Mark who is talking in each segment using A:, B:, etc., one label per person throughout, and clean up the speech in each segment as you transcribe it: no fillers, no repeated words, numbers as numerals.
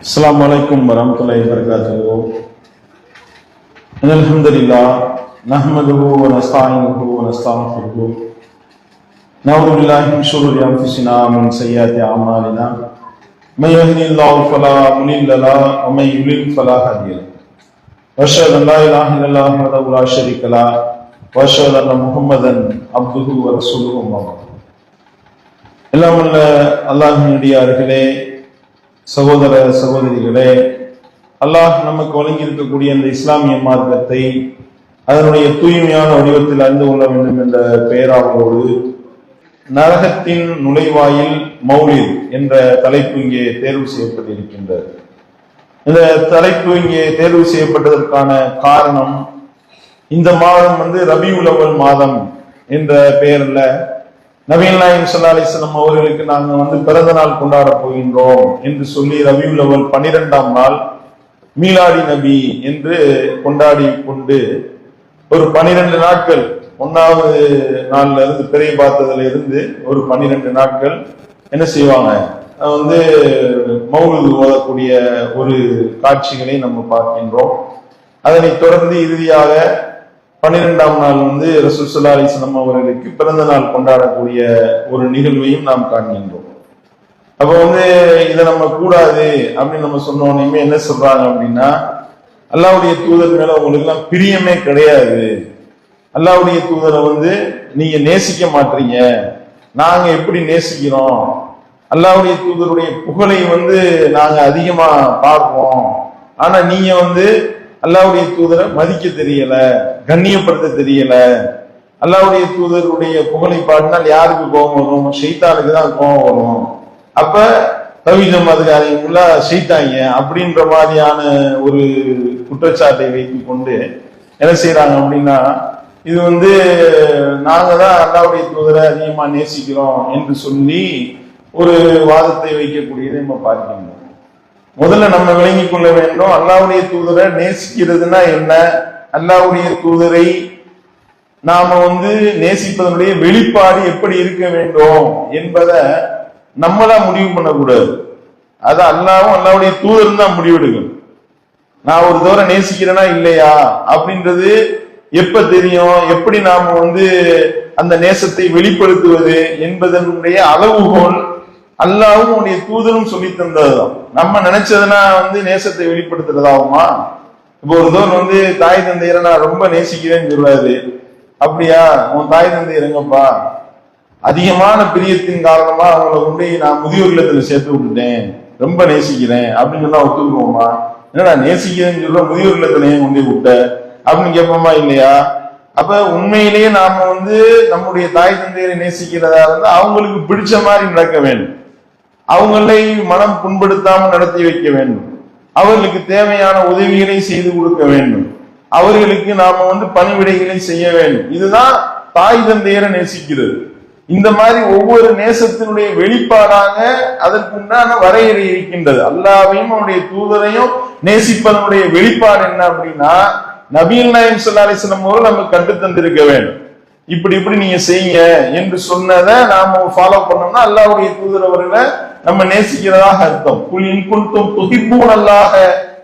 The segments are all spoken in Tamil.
A: السلام عليكم ورحمة الله وبركاته. إن الحمد لله نحمده ونستعينه ونستغفره نعوذ بالله من شرور أنفسنا ومن سيئات أعمالنا من يهده الله فلا مضل له ومن يضلل فلا هادي له وأشهد أن لا إله إلا الله وحده لا شريك له وأشهد أن محمدا عبده ورسوله أما بعد. எல்லாம் உள்ள அல்லாஹ்வின் அடியார்களே, சகோதர சகோதரிகளே, அல்லாஹ் நமக்கு வழங்கி இருக்கக்கூடிய இந்த இஸ்லாமிய மார்க்கத்தை அதனுடைய தூய்மையான வடிவத்தில் அறிந்து கொள்ள வேண்டும் என்ற பெயராவோடு நரகத்தின் நுழைவாயில் மௌலித் என்ற தலைப்பு இங்கே தேர்வு செய்யப்பட்டிருக்கின்றது. இந்த தலைப்பு இங்கே தேர்வு செய்யப்பட்டதற்கான காரணம், இந்த மாதம் ரபியுல் அவ்வல் மாதம் என்ற பெயர்ல நபிகள் நாயகம் ஸல்லல்லாஹு அலைஹி வஸல்லம் அவர்களுக்கு நாங்க பிறந்த நாள் கொண்டாட போகின்றோம் என்று சொல்லி ரபியுல் அவ்வல் 12ஆம் நாள் மீலாடி நபி என்று கொண்டாடி கொண்டு ஒரு 12 நாட்கள், 1வது நாள்ல இருந்து பிறை பார்த்ததுல இருந்து ஒரு 12 நாட்கள் என்ன செய்வாங்க, மௌலிது ஓதக்கூடிய ஒரு காட்சிகளை நம்ம பார்க்கின்றோம். அதனை தொடர்ந்து இறுதியாக 12ஆம் நாள் ரசூல் ஸல்லல்லாஹு அலைஹி வஸல்லம் அவர்களுக்கு பிறந்த நாள் கொண்டாடக்கூடிய ஒரு நிகழ்வையும் நாம் காண்கின்றோம். அப்ப இதை நம்ம கூடாது அப்படின்னு நம்ம சொன்னோன்னே என்ன சொல்றாங்க அப்படின்னா, அல்லாஹ்வுடைய தூதர் மேல உங்களுக்கு எல்லாம் பிரியமே கிடையாது, அல்லாஹ்வுடைய தூதரை நீங்க நேசிக்க மாட்டீங்க, நாங்க எப்படி நேசிக்கிறோம், அல்லாஹ்வுடைய தூதருடைய புகழை நாங்க அதிகமா பார்ப்போம், ஆனா நீங்க அல்லாஹ்வுடைய தூதரை மதிக்க தெரியல, கண்ணியப்படுத்த தெரியல. அல்லாஹ்வுடைய தூதருடைய புகழை பாடினால் யாருக்கு கோபம் வரும்? ஷைத்தானுக்கு தான் கோபம் வரும். அப்ப தவீதம் அதுக்காரங்கள ஷைத்தாங்க அப்படின்ற மாதிரியான ஒரு குற்றச்சாட்டை வைத்துக் கொண்டு என்ன செய்யறாங்க அப்படின்னா, இது நாங்க தான் அல்லாஹ்வுடைய தூதரை அதிகமா நேசிக்கிறோம் என்று சொல்லி ஒரு வாதத்தை வைக்கக்கூடியதை நம்ம பார்க்கணும். முதல்ல நம்ம விளங்கிக் கொள்ள வேண்டும், அல்லாஹ்வுடைய தூதரை நேசிக்கிறதுனா என்ன, அல்லாஹ்வுடைய தூதரை நாம நேசிப்பதனுடைய வெளிப்பாடு எப்படி இருக்க வேண்டும் என்பதை நம்மளா முடிவு பண்ணக்கூடாது. அது அல்லாஹ்வும் அல்லாஹ்வுடைய தூதரும் தான் முடிவெடுக்கணும். நான் ஒரு தூரம் நேசிக்கிறேனா இல்லையா அப்படின்றது எப்ப தெரியும், எப்படி நாம அந்த நேசத்தை வெளிப்படுத்துவது என்பதனுடைய அளவுகோல் அல்லாஹ்வும் உன்னுடைய தூதரும் சொல்லி தந்ததுதான். நம்ம நினைச்சதுன்னா நேசத்தை வெளிப்படுத்துறதாகுமா? இப்போ ஒரு தோன் தாய் தந்தையரை நான் ரொம்ப நேசிக்கிறேன்னு சொல்றாரு. அப்படியா, உன் தாய் தந்தையர் எங்கப்பா? அதிகமான பிரியத்தின் காரணமா அவங்களை நான் முதியோர் இல்லத்துல சேர்த்து விட்டுட்டேன், ரொம்ப நேசிக்கிறேன் அப்படின்னு சொன்னா ஒத்துக்குவோமா? என்னடா நேசிக்கிறேன்னு சொல்ற, முதியோர் இல்லத்துல கொண்டு விட்ட அப்படின்னு கேட்போமா இல்லையா? அப்ப உண்மையிலேயே நாம நம்முடைய தாய் தந்தையரை நேசிக்கிறதா இருந்தா அவங்களுக்கு பிடிச்ச மாதிரி நடக்க வேண்டும், அவங்களை மனம் புண்படுத்தாமல் நடத்தி வைக்க வேண்டும், அவர்களுக்கு தேவையான உதவிகளை செய்து கொடுக்க வேண்டும், அவர்களுக்கு நாம பணிவிடைகளை செய்ய வேண்டும். இதுதான் தாய் தந்தையரை நேசிக்கிறது. இந்த மாதிரி ஒவ்வொரு நேசத்தினுடைய வெளிப்பாடாக அதற்குண்டான வரையறை இருக்கின்றது. அல்லாஹ்வையும் அவனுடைய தூதரையும் நேசிப்பதனுடைய வெளிப்பாடு என்ன அப்படின்னா, நபிகள் நாயகம் ஸல்லல்லாஹு அலைஹி வஸல்லம் அவர்கள் நமக்கு கண்டு தந்திருக்க வேண்டும். இப்படி நீங்க செய்யுங்க என்று சொன்னதை நாம ஃபாலோ பண்ணோம்னா அல்லாஹ்வுடைய தூதர் அவர்களை நம்ம நேசிக்கிறதாக அர்த்தம். குல் இன் குன்தும் துஹிப்பூனல்லாஹ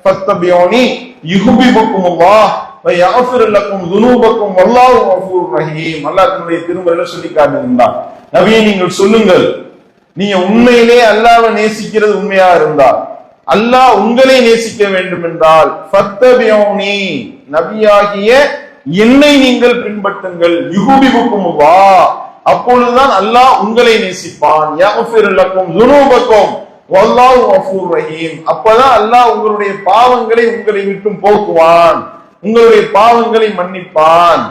A: ஃபத்தபியூனி யுஹிப்புக்குமுல்லாஹ் வ யக்ஃபிர் லக்கும் ذுனூபக்கும் வல்லாஹு கஃபூர் ரஹீம். அல்லாஹ் தன்னுடைய திருமறையில சொல்லி காட்டுகின்றான், நபியே நீங்கள் சொல்லுங்கள், நீங்க உண்மையிலே அல்லாஹ்வை நேசிக்கிறது உண்மையா இருந்தால், அல்லாஹ் உங்களை நேசிக்க வேண்டும் என்றால் ஃபத்தபியூனி, நபியாகிய என்னை நீங்கள் பின்பற்றுங்கள், யுஹிப்புக்குமுல்லாஹ், அப்பொழுதுதான் அல்லாஹ் உங்களை நேசிப்பான், யக்ஃபிர் லக்கும் ذுனூபக்கும் வல்லாஹு கஃபூர் ரஹீம், அப்பதான் அல்லாஹ் உங்களுடைய பாவங்களை உங்களை விட்டு போக்குவான், உங்களுடைய பாவங்களை மன்னிப்பான்.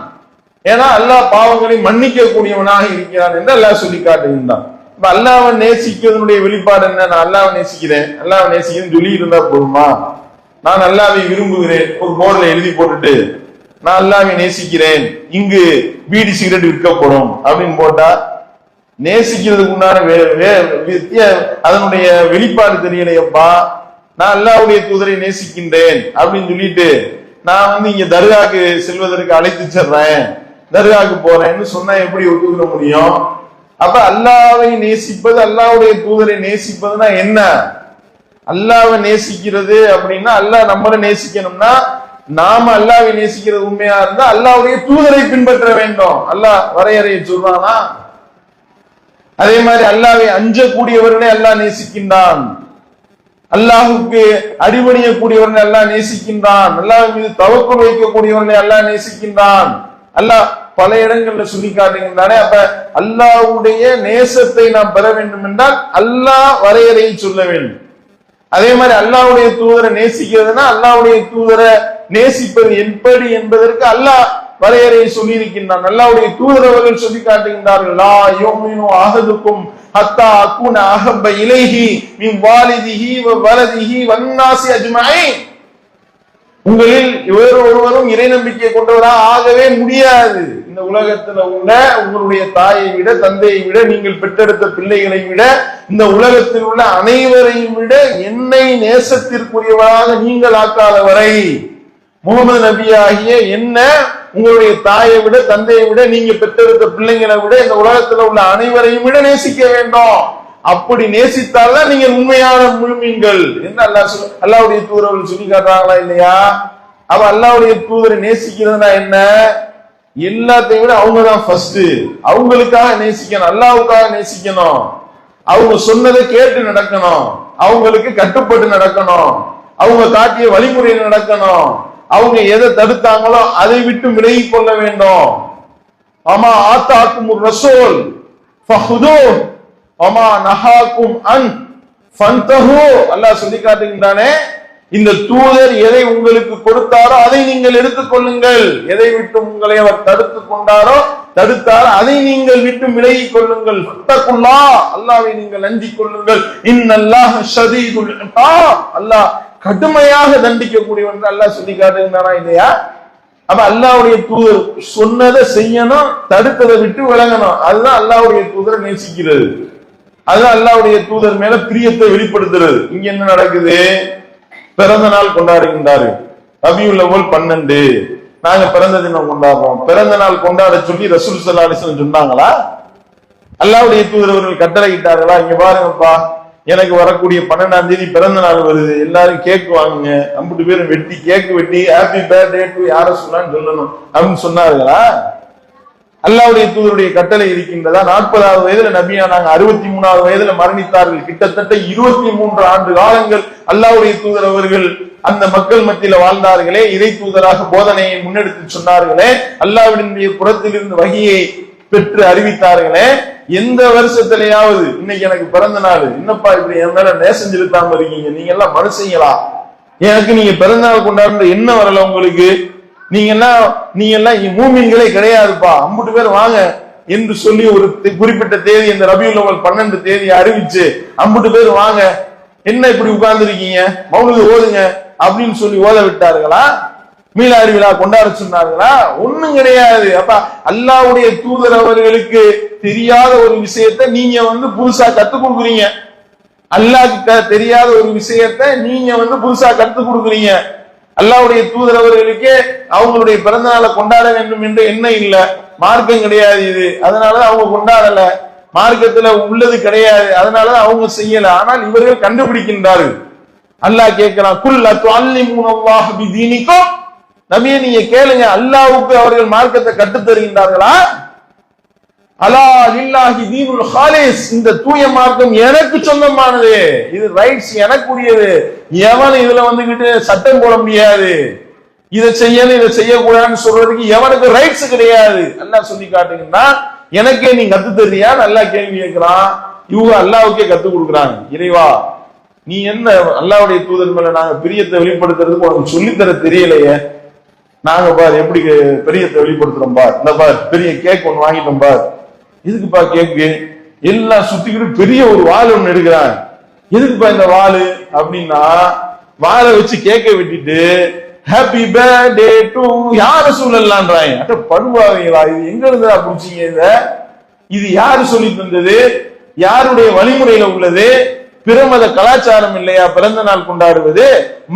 A: ஏன்னா அல்லாஹ் பாவங்களை மன்னிக்க கூடியவனாக இருக்கிறான் என்று அல்லாஹ் சொல்லி காட்டுகின்றான். இப்ப அல்லாஹ்வை நேசிக்கிறதுடைய வெளிப்பாடு என்ன? நான் அல்லாஹ்வை நேசிக்கிறேன், அல்லாஹ்வை நேசிக்கிறேன்னு சொல்லி இருந்தா போதுமா? நான் அல்லாஹ்வை விரும்புகிறேன் ஒரு போர்டுல எழுதி போட்டுட்டு நான் அல்லாஹ்வை நேசிக்கிறேன், இங்கு பீடி சிகரெட் விற்கப்படும் அப்படின்னு போட்டா நேசிக்கிறதுக்கு உண்டான அதனுடைய வெளிப்பாடு தெரியலையப்பா. நான் அல்லாஹ்வுடைய தூதரை நேசிக்கின்றேன் அப்படின்னு சொல்லிட்டு நான் இங்க தர்காக்கு செல்வதற்கு அழைத்து செல்றேன், தர்காக்கு போறேன்னு சொன்னா எப்படி ஒத்துக்க முடியும்? அப்ப அல்லாஹ்வை நேசிப்பது, அல்லாஹ்வுடைய தூதரை நேசிப்பதுன்னா என்ன? அல்லாஹ்வை நேசிக்கிறது அப்படின்னா அல்லாஹ் நம்மளை நேசிக்கணும்னா நாம அல்லாஹ்வை நேசிக்கிறது உண்மையா இருந்தா அல்லாஹ்வுடைய தூதரை பின்பற்ற வேண்டும். அல்லாஹ் வரையறையை சொல்றானா? அதே மாதிரி அல்லாஹ்வை அஞ்சக்கூடியவர்களை அல்லாஹ் நேசிக்கின்றான். அல்லாஹுக்கு அடிபணியக்கூடியவர்களை அல்லாஹ் நேசிக்கின்றான். அல்லாஹ் மீது தவக்குல் வைக்கக்கூடியவர்களை அல்லாஹ் நேசிக்கின்றான். அல்லாஹ் பல இடங்கள்ல சொல்லி காட்டுகின்றானே. அப்ப அல்லாஹ்வுடைய நேசத்தை நாம் பெற வேண்டும் என்றால் அல்லாஹ் வரையறையை சொல்ல வேண்டும். அதே மாதிரி அல்லாஹ்வுடைய தூதரை நேசிக்கிறதுனா அல்லாஹ்வுடைய தூதரை நேசிப்பது எப்படி என்பதற்கு அல்லாஹ் வரையறையை சொல்லி இருக்கின்றான். அல்லாஹ்வுடைய தூதர் அவர்கள் சொல்லி காட்டுகின்றார்கள், லா யுமினு அஹதுக்கும் ஹத்தா அகுன அஹப்ப இலைஹி மின் வாலிதிஹி வ வலதிஹி வன்னாஸி அஜ்மஈன். உங்களில் ஒருவரும் இறை நம்பிக்கை கொண்டவராக ஆகவே முடியாது. இந்த உலகத்துல உள்ள உங்களுடைய தாயை விட, தந்தையை விட, நீங்கள் பெற்றெடுத்த பிள்ளைகளை விட, இந்த உலகத்தில் உள்ள அனைவரையும் விட என்னை நேசத்திற்குரியவராக நீங்கள் ஆக்காத வரை, முகமது நபி ஆகிய என்ன உங்களுடைய தாயை விட, தந்தையை விட, நீங்க பெற்றெடுத்த பிள்ளைங்களை விட, இந்த உலகத்துல உள்ள அனைவரையும் விட நேசிக்க வேண்டும். அப்படி நேசித்தால்தான் நீங்க உண்மையான முழுமீன்கள் என்று அல்லாஹ்வுடைய தூதர்கள் சொல்லி காட்டுறாங்களா இல்லையா? அவ அல்லாஹ்வுடைய தூதரை நேசிக்கிறதுனா என்ன? எல்லாத்தையும் விட அவங்கதான் ஃபர்ஸ்ட். அவங்களுக்காக நேசிக்கணும், அல்லாஹ்வுக்காக நேசிக்கணும். அவங்க சொன்னதை கேட்டு நடக்கணும், அவங்களுக்கு கட்டுப்பட்டு நடக்கணும், அவங்க காட்டிய வழிமுறையில் நடக்கணும், அவங்க எதை தடுத்தாங்களோ அதை விட்டு விலகி கொள்ள வேண்டும். ஆமா ஆத்தாக்கும் ரசூல் ஃபஹுதூஹ் வமா நஹாக்கும் அன் ஃபன்தஹு. அல்லாஹ் சொல்லி காட்டுகின்றானே, இந்த தூதர் எதை உங்களுக்கு கொடுத்தாரோ அதை நீங்கள் எடுத்துக்கொள்ளுங்கள், எதை விட்டு உங்களை அவர் தடுத்தாரோ அதை நீங்கள் விட்டு விலகி கொள்ளுங்கள். ஃபத்தகுல்லாஹ், அல்லாஹ்வை நீங்கள் அஞ்சிக் கொள்ளுங்கள். இன்னல்லாஹ ஷதீதுல் இகாப், அல்லாஹ் கடுமையாக தண்டிக்கக்கூடியவன் அல்லாஹ் சொல்லி காட்டுகின்றானா இல்லையா? அப்ப அல்லாஹ்வுடைய தூதர் சொன்னதை செய்யணும், தடுத்ததை விட்டு விலகணும். அதுதான் அல்லாஹ்வுடைய தூதரை நேசிக்கிறது. அதுதான் அல்லாஹ்வுடைய தூதர் மேல பிரியத்தை வெளிப்படுத்துறது. இங்க என்ன நடக்குது? பிறந்த நாள் கொண்டாடுகின்றாரு. ரபியுல் அவ்வல் 12 நாங்க பிறந்த தினம் கொண்டாடுறோம். பிறந்த நாள் கொண்டாட சொல்லி ரசூல் ஸல்லல்லாஹு அலைஹி வஸல்லம் சொன்னாங்களா? அல்லாஹ்வுடைய தூதர் அவர்கள் கட்டளையிட்டார்களா? இங்க பாருங்கப்பா, எனக்கு வரக்கூடிய 12ஆம் தேதி பிறந்த நாள் வருது, எல்லாரும் கேக் வாங்குங்க, 50 பேரும் வெட்டி கேக் வெட்டி ஹாப்பி பர்த்டே டு யார சொல்லான்னு சொல்லணும் அப்படின்னு சொன்னார்களா? அல்லாஹ்வுடைய தூதருடைய கட்டளை இருக்கின்றதா? 40வது வயதுல நபியானாங்க, 63வது வயதுல மரணித்தார்கள். கிட்டத்தட்ட 23 ஆண்டு காலங்கள் அல்லாஹ்வுடைய தூதர் அவர்கள் அந்த மக்கள் மத்தியில வாழ்ந்தார்களே, இறை தூதராக போதனையை முன்னெடுத்து சொன்னார்களே, அல்லாஹ்வினுடைய புறத்திலிருந்து வஹியை பெற்று அறிவித்தார்களே, எந்த வருஷத்திலேயாவது இன்னைக்கு எனக்கு பிறந்த நாள், என்னப்பா இப்படி என் மேல நேசம் செலுத்தாம இருக்கீங்க, நீங்க எல்லாம் மனுஷங்களா, எனக்கு நீங்க பிறந்த நாள் கொண்டாடுற என்ன வரல உங்களுக்கு, நீங்க எல்லாம் மூமின்களே கிடையாதுப்பா, 50 பேர் வாங்க என்று சொல்லி ஒரு குறிப்பிட்ட தேதி, இந்த ரபியுல் அவ்வல் 12 தேதி அறிவிச்சு 50 பேர் வாங்க, என்ன இப்படி உட்கார்ந்து இருக்கீங்க, மௌலிது ஓதுங்க அப்படின்னு சொல்லி ஓத விட்டார்களா? மீலாது விழா கொண்டாட சொன்னார்களா? ஒண்ணும் கிடையாது. அப்ப அல்லாஹ்வுடைய தூதர் அவர்களுக்கு தெரியாத ஒரு விஷயத்தை நீங்க புதுசா கத்துக் கொடுக்குறீங்க. அல்லாஹ்க்கு தெரியாத ஒரு விஷயத்தை நீங்க புதுசா கத்துக் கொடுக்குறீங்க. அல்லாஹ்வுடைய தூதர் அவர்களுக்கு அவங்களுடைய பிறந்த நாளை கொண்டாட வேண்டும் என்று எண்ணம் இல்ல, மார்க்கம் கிடையாது இது, அதனால அவங்க கொண்டாடல, மார்க்கத்துல உள்ளது கிடையாது, அதனால அவங்க செய்யல. ஆனால் இவர்கள் கண்டுபிடிக்கின்றார்கள். அல்லாஹ் கேட்கிறான், குல் அத்துஅல்லிமூனல்லாஹ பிதீனிக்கும், நபியே நீங்க கேளுங்க, அல்லாஹ்வுக்கு அவர்கள் மார்க்கத்தை கற்றுத் தருகின்றார்களா? அலா லில்லாஹி தீனுல் ஹாலிஸ், இந்த தூய மார்க்கம் எனக்கு சொந்தமானது, இது ரைட்ஸ் எனக்குரியது, எவன் இதுல வந்துகிட்டு சட்டம் போட முடியாது, இதை செய்யணும் இதை செய்யக்கூடாதுன்னு சொல்றதுக்கு எவனுக்கு ரைட்ஸ் கிடையாது. அல்லாஹ் சொல்லி காட்டுங்கன்னா, எனக்கே நீ கத்து தர்றியா? நல்லா கேள்வி கேட்கிறான். இவங்க அல்லாஹ்வுக்கே கத்துக் கொடுக்குறாங்க. இறைவா நீ என்ன அல்லாஹ்வுடைய தூதர் மேல நாங்க பிரியத்தை வெளிப்படுத்துறதுக்கு உனக்கு சொல்லித்தர தெரியலையே, நாங்க பார் எப்படி பிரியத்தை வெளிப்படுத்துறோம் பார், இந்த பார் பெரிய கேக் ஒண்ணு வாங்கிட்டோம் பார், எதுக்குப்பா கேக்கு, எல்லாம் சுத்திக்கிட்டு பெரிய ஒரு வாள் ஒண்ணு எடுக்கிறாங்க, எதுக்குப்பா இந்த வாளு அப்படின்னா, வாழை வச்சு கேக்க வெட்டிட்டு ஹாப்பி பர்த்டே டு யார சூழல்லான்றாங்க. அட்ட படுவாங்களா, இது எங்க இருந்தா புடிச்சீங்க இத, இது யாரு சொல்லி தந்தது, யாருடைய வழிமுறையில உள்ளது, பிரமத கலாச்சாரம் இல்லையா பிறந்த நாள் கொண்டாடுவது?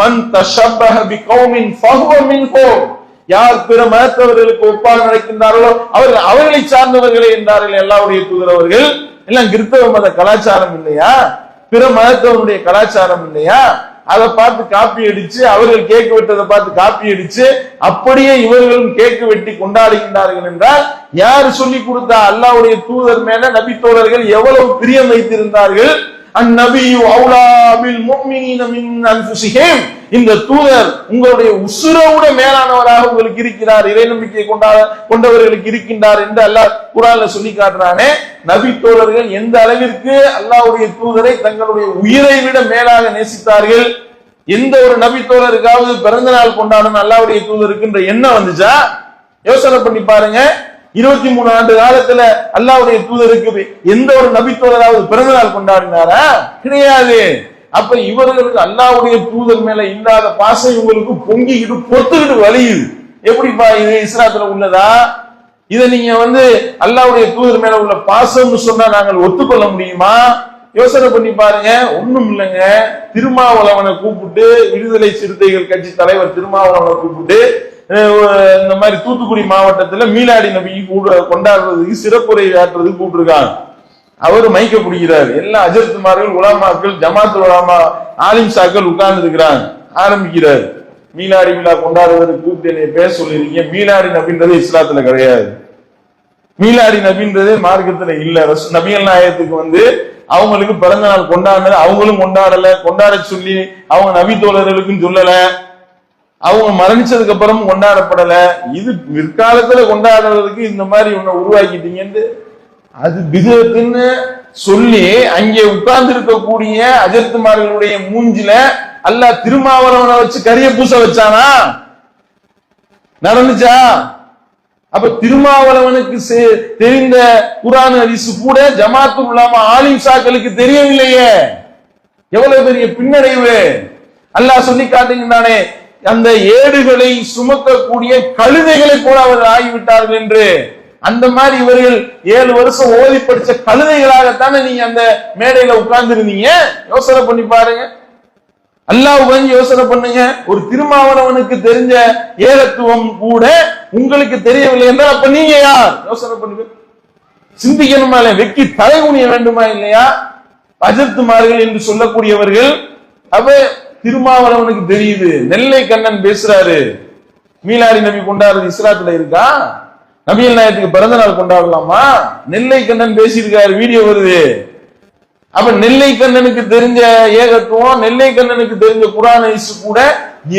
A: மன் தஷப்பஹ பிகௌமின் ஃபஹுவ மின்ஹும், யார் பிற மதத்தவர்களுக்கு ஒப்பாக நடக்கின்றார்களோ அவர்கள் அவர்களை சார்ந்தவர்களே என்றார்கள் அல்லாஹ்வுடைய தூதர் அவர்கள். எல்லாம் கிறிஸ்தவ மத கலாச்சாரம் இல்லையா? பிற மதத்தவனுடைய கலாச்சாரம் இல்லையா? அதை பார்த்து காப்பி அடிச்சு, அவர்கள் கேக்கு வெட்டதை பார்த்து காப்பி அடிச்சு அப்படியே இவர்களும் கேக்கு வெட்டி கொண்டாடுகின்றார்கள் என்றால் யாரு சொல்லி கொடுத்தா? அல்லாஹ்வுடைய தூதர் மேல நபி தோழர்கள் எவ்வளவு பிரியம் வைத்திருந்தார்கள். அந்நபியு அவுலா பில் முஃமினீன மின் அன்ஃபுஸிஹிம், இந்த தூதர் உங்களுடைய உசுரோட மேலானவராக உங்களுக்கு இருக்கிறார், இறை நம்பிக்கை கொண்டவர்களுக்கு இருக்கின்றார் என்று அல்லாஹ் குர்ஆன்ல சொல்லி காட்டுறானே. நபி தோழர்கள் எந்த அளவிற்கு அல்லாஹ்வுடைய தூதரை தங்களுடைய உயிரை விட மேலாக நேசித்தார்கள். எந்த ஒரு நபி தோழருக்காவது பிறந்த நாள் கொண்டாடணும் அல்லாஹ்வுடைய தூதருக்குன்ற எண்ணம் வந்துச்சா? யோசனை பண்ணி பாருங்க. 23 ஆண்டு காலத்துல அல்லாஹ்வுடைய தூதருக்கு எந்த ஒரு நபி தோழராவது பிறந்த நாள் கொண்டாடினாரா? கிடையாது. அப்ப இவர்களுக்கு அல்லாஹ்வுடைய தூதர் மேல இல்லாத பாசம் இவங்களுக்கு பொங்கிக்கிட்டு பொத்துக்கிட்டு வலியுது. எப்படிப்பா இது இஸ்லாத்துல உள்ளதா? இதை நீங்க அல்லாஹ்வுடைய தூதர் மேல உள்ள பாசம்னு சொன்னா நாங்கள் ஒத்துக்கொள்ள முடியுமா? யோசனை பண்ணி பாருங்க. ஒண்ணும் இல்லைங்க, திருமாவளவனை கூப்பிட்டு, விடுதலை சிறுத்தைகள் கட்சி தலைவர் திருமாவளவனை கூப்பிட்டு இந்த மாதிரி தூத்துக்குடி மாவட்டத்துல மீலாடி நபி கொண்டாடுறதுக்கு சிறப்புரை ஆற்றுறதுக்கு கூப்பிட்டுருக்காங்க. அவரு மைக்க பிடிக்கிறாரு. எல்லா அஜர்த்துமார்கள், உலமாக்கள், ஜமாத் உலமா, ஆலிம் சாக்கள் உட்கார்ந்து இருக்கிறாங்க. ஆரம்பிக்கிறாரு. மீலாடி விழா கொண்டாடுவதற்கு கூப்பிட்டு என்னை பேச சொல்லிருக்கீங்க. மீலாடி நபின்றது இஸ்லாத்துல கிடையாது. மீலாடி நபின்றதே மார்க்கத்துல இல்ல. நபிகள் நாயகத்துக்கு அவங்களுக்கு பிறந்த நாள் கொண்டாடல, அவங்களும் கொண்டாடல. கொண்டாட சொல்லி அவங்க நபி தோழர்களுக்கும் சொல்லல. அவங்க மரணிச்சதுக்கு அப்புறம் கொண்டாடப்படல. இது பிற்காலத்துல கொண்டாடுறதுக்கு இந்த மாதிரி உருவாக்கிட்டீங்கன்னு அது பிதத்துன்னு சொல்லி அங்கே உட்கார்ந்து இருக்கக்கூடிய அஜர்த்துமார்களுடைய மூஞ்சில அல்லாஹ் திருமாவளவனை வச்சு கரிய பூச வச்சானா? நடந்துச்சா? அப்ப திருமாவளவனுக்கு தெரிந்த குர்ஆன் ஹதீஸ் கூட ஜமாத்துல் உலமா ஆலிம் சாக்களுக்கு தெரியவில்லையே. எவ்வளவு பெரிய பின்னடைவு! அல்லாஹ் சொல்லி காட்டுகின்றானே, அந்த ஏடுகளை சுமக்கக்கூடிய கழுதைகளை போல அவர்கள் ஆகிவிட்டார்கள் என்று. அந்த மாதிரி இவர்கள் 7 வருஷம் ஓதி படிச்ச கழுதைகளாகத்தானே நீங்க அந்த மேடையில உட்கார்ந்து இருந்தீங்க. யோசனை பண்ணி பாருங்க. அல்லாஹ் யோசனை பண்ணுங்க. ஒரு திருமாவளவனுக்கு தெரிஞ்ச ஏகத்துவம் கூட உங்களுக்கு தெரியவில்லை என்றால் அப்ப நீங்க யார்? யோசனை பண்ணுங்க. சிந்திக்கணுமா இல்லையா? வெக்கி தலைகுனிய வேண்டுமா இல்லையா? அஜர்த்துமார்கள் என்று சொல்லக்கூடியவர்கள். அப்ப திருமாவளவனுக்கு தெரியுது. நெல்லை கண்ணன் பேசுறாரு, மீலாடி நபி கொண்டாடுறது இஸ்லாத்துல இருக்கா? நபிகள் நாயகத்துக்கு பிறந்த நாள் கொண்டாடலாமா? நெல்லை கண்ணன் பேசியிருக்காரு, வீடியோ வருது. அப்ப நெல்லை கண்ணனுக்கு தெரிஞ்ச ஏகத்துவம், நெல்லை கண்ணனுக்கு தெரிஞ்ச குர்ஆன் ஹதீஸ் கூட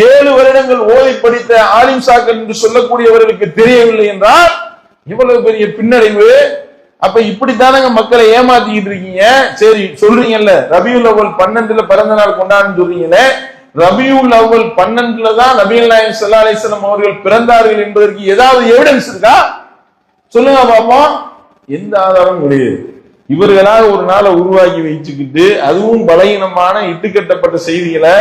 A: 7 வருடங்கள் ஓதி படித்த ஆலிம் சாக்கள் என்று சொல்லக்கூடியவர்களுக்கு தெரியவில்லை என்றால் இவ்வளவு பெரிய பின்னடைவு. அப்ப இப்படித்தானங்க மக்களை ஏமாத்திக்கிட்டு இருக்கீங்க. சரி சொல்றீங்கல்ல, ரபியுல் அவ்வல் 12 பிறந்த நாள் கொண்டாடுன்னு சொல்றீங்களே, ரபியுல் அவ்வல் 12 தான் நபிகள் நாயகம் ஸல்லல்லாஹு அலைஹி வஸல்லம் அவர்கள் பிறந்தார்கள் என்பதற்கு ஏதாவது எவிடன்ஸ் இருக்கா? சொல்லுங்க பாப்போம். எந்த ஆதாரம் கிடையாது. இவர்களாக ஒரு நாளை உருவாக்கி வச்சுக்கிட்டு, அதுவும் பலகீனமான இட்டுக்கட்டப்பட்ட செய்திகளை,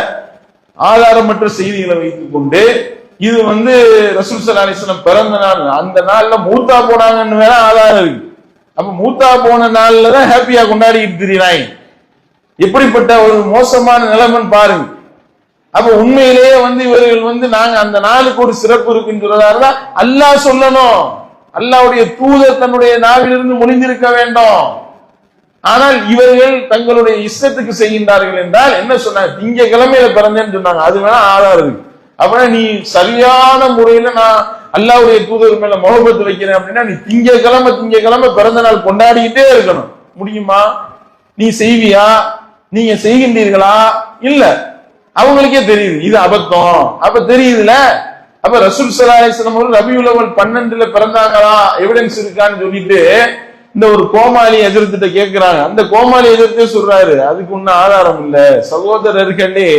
A: ஆதாரமற்ற செய்திகளை வைத்துக் கொண்டு, இது ரசூல் ஸல்லல்லாஹு அலைஹி வஸல்லம் பிறந்த நாள், அந்த நாள்ல மூத்தா போனாங்கன்னு வேற ஆதாரம் இருக்கு. அப்ப மூத்தா போன நாள்ல தான் ஹாப்பியா கொண்டாடிட்டு திரிறாங்க. எப்படிப்பட்ட ஒரு மோசமான நிலைமைன்னு பாருங்க. அப்ப உண்மையிலேயே இவர்கள் நாங்க அந்த நாளுக்கு ஒரு சிறப்பு இருக்குன்றதா அல்லாஹ் சொல்லணும். அல்லாஹ்வுடைய தூதர் தன்னுடைய நாவிலிருந்து மொழிந்திருக்க வேண்டும். ஆனால் இவர்கள் தங்களுடைய இஷ்டத்துக்கு செய்கின்றார்கள் என்றால் என்ன சொன்னாங்க? திங்கக்கிழமையில பிறந்தேன்னு சொன்னாங்க. அது வேணா ஆதாரம் இருக்கு. அப்படின்னா நீ சரியான முறையில நான் அல்லாஹ்வுடைய தூதர் மேல முகப்பத்து வைக்கிறேன் அப்படின்னா நீ திங்கக்கிழமை பிறந்த நாள் கொண்டாடிக்கிட்டே இருக்கணும். முடியுமா? நீ செய்வியா? நீங்க செய்கின்றீர்களா? இல்ல. அவங்களுக்கே தெரியுது இது அபத்தம். அப்ப தெரியுதுல. அப்ப ரசூல் ஸல்லல்லாஹு அலைஹி வஸல்லம் அவர்கள் ரபியுல் அவ்வல் 12 பிறந்தாங்களா, எவிடன்ஸ் இருக்கான்னு சொல்லிட்டு இந்த ஒரு கோமாளி எதிர்த்துட்ட கேட்கிறாங்க. அந்த கோமாளி எதிர்த்தே சொல்றாரு அதுக்கு ஒன்னும் ஆதாரம் இல்ல சகோதரர்களே,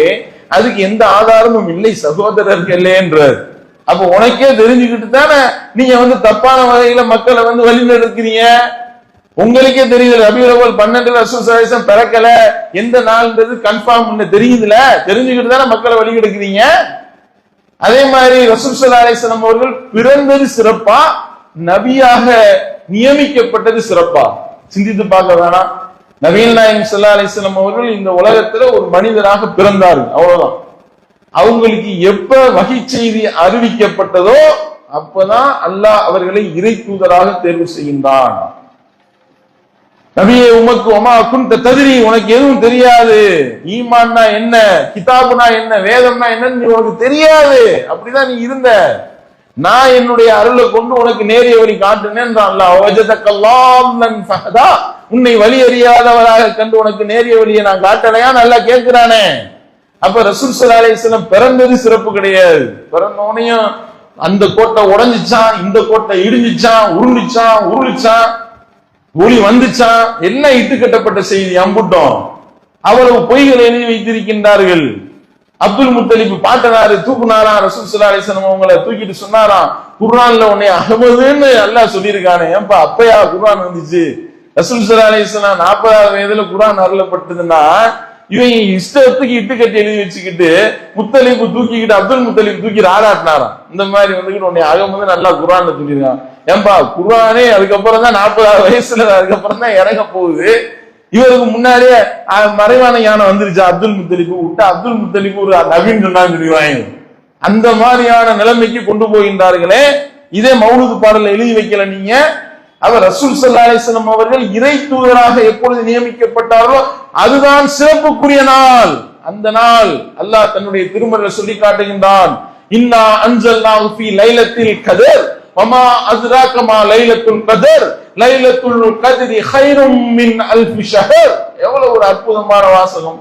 A: அதுக்கு எந்த ஆதாரமும் இல்லை சகோதரர்களேன்றார். அப்ப உனக்கே தெரிஞ்சுக்கிட்டு தானே நீங்க தப்பான வகையில மக்களை வழி நடக்கிறீங்க. உங்களுக்கே தெரியுது ரபியுல் அவ்வல் 12 ரசூல் ஸல்லல்லாஹு அலைஹி வஸல்லம் பிறக்கல, எந்த நாள்ன்றது கன்ஃபார்ம் தெரியுதுல, தெரிஞ்சுக்கிட்டு தானே மக்களை வழி எடுக்கிறீங்க. அதே மாதிரி ரசூல் ஸல்லல்லாஹு அலைஹி வஸல்லம் அவர்கள் பிறந்தது சிறப்பா, நபியாக நியமிக்கப்பட்டது சிறப்பா? சிந்தித்து பார்க்க வேணாம். நபிகள் நாயகம் ஸல்லல்லாஹு அலைஹி வஸல்லம் அவர்கள் இந்த உலகத்துல ஒரு மனிதராக பிறந்தார்கள், அவ்வளவுதான். அவங்களுக்கு எப்ப வகை செய்தி அறிவிக்கப்பட்டதோ அப்பதான் அல்லாஹ் அவர்களை இறை தூதராக தேர்வு செய்கின்றான். நபியே உமக்கு ஒமா குன்த தத்ரி, உனக்கு எதுவும் தெரியாது. ஈமான்னா என்ன, கிதாபுனா என்ன, வேதம்னா என்னன்னு உனக்கு தெரியாது. அப்படிதான் நீ இருந்த. நான் என்னுடைய அருளை கொண்டு உனக்கு நேரிய வழி காட்டுனேன். உன்னை வழி அறியாதவராக கண்டு உனக்கு நேரிய வழியை நான் காட்டலையா? நல்லா கேட்கிறானே. அப்ப ரசூல் ஸல்லல்லாஹு அலைஹி வஸல்லம் பிறந்தது சிறப்பு கிடையாது. பிறந்தோனையும் அந்த கோட்டை உடைஞ்சிச்சான், இந்த கோட்டை இடிஞ்சிச்சான், உருளிச்சான், ஒளி வந்துச்சான், எல்லாம் இட்டு கட்டப்பட்ட செய்தி. அம்புட்டோம் அவ்வளவு பொய்களை எழுதி வைத்திருக்கின்றார்கள். அப்துல் முத்தலிப் பாட்டனாரு தூக்குனாரா, ரசூல் ஸல்லல்லாஹு அலைஹி வஸல்லம் அவங்களை தூக்கிட்டு சொன்னாராம், குர்ஆன்ல உன்னை அஹ்மதுன்னு அல்லாஹ் சொல்லியிருக்கானே, ஏன்பா அப்பயா குர்ஆன் வந்துச்சு? ரசூல் ஸல்லல்லாஹு அலைஹி வஸல்லம் 40வது வயதுல குர்ஆன் அருளப்பட்டதுன்னா இவங்க இஷ்டத்துக்கு இட்டு கட்டி எழுதி வச்சுக்கிட்டு முத்தலிப்பு தூக்கிக்கிட்டு அப்துல் முத்தலிப் தூக்கி ஆராட்டினாராம். இந்த மாதிரி வந்துகிட்டு உன்னை அகமது நல்லா குர்ஆன்ல சொல்லியிருக்கான். ஏன்பா குர்ஆனே அதுக்கப்புறம் தான் 40வது வயசுல அதுக்கப்புறம் தான் இறங்க போகுது. இவருக்கு முன்னாடியே மறைவான ஞானம் வந்துருச்சு. அப்துல் முத்தலிப்பு விட்டு அப்துல் முத்தலிப்பு ஒரு நவீன் சொன்னான்னு சொல்லிடுவாங்க. அந்த மாதிரியான நிலைமைக்கு கொண்டு போகின்றார்களே. இதே மௌலூது பாடல எழுதி வைக்கல நீங்க. அவர் ரசூல் ஸல்லல்லாஹு அலைஹி வஸல்லம் அவர்கள் இறை தூதராக எப்பொழுது நியமிக்கப்பட்டாரோ அதுதான் சிறப்புக்குரிய நாள். அந்த நாள் அல்லாஹ் தன்னுடைய திருமறையில சொல்லி காட்டுகின்றான், இன்னா அன்ஸல்னாஹு ஃபீ லைலத்தில் கத்ர் வமா அத்ராக மா லைலத்துல் கத்ர் லைலத்துல் கத்ரி கைரும் மின் அல்ஃபி ஷஹர். எவ்வளவு ஒரு அற்புதமான வாசகம்.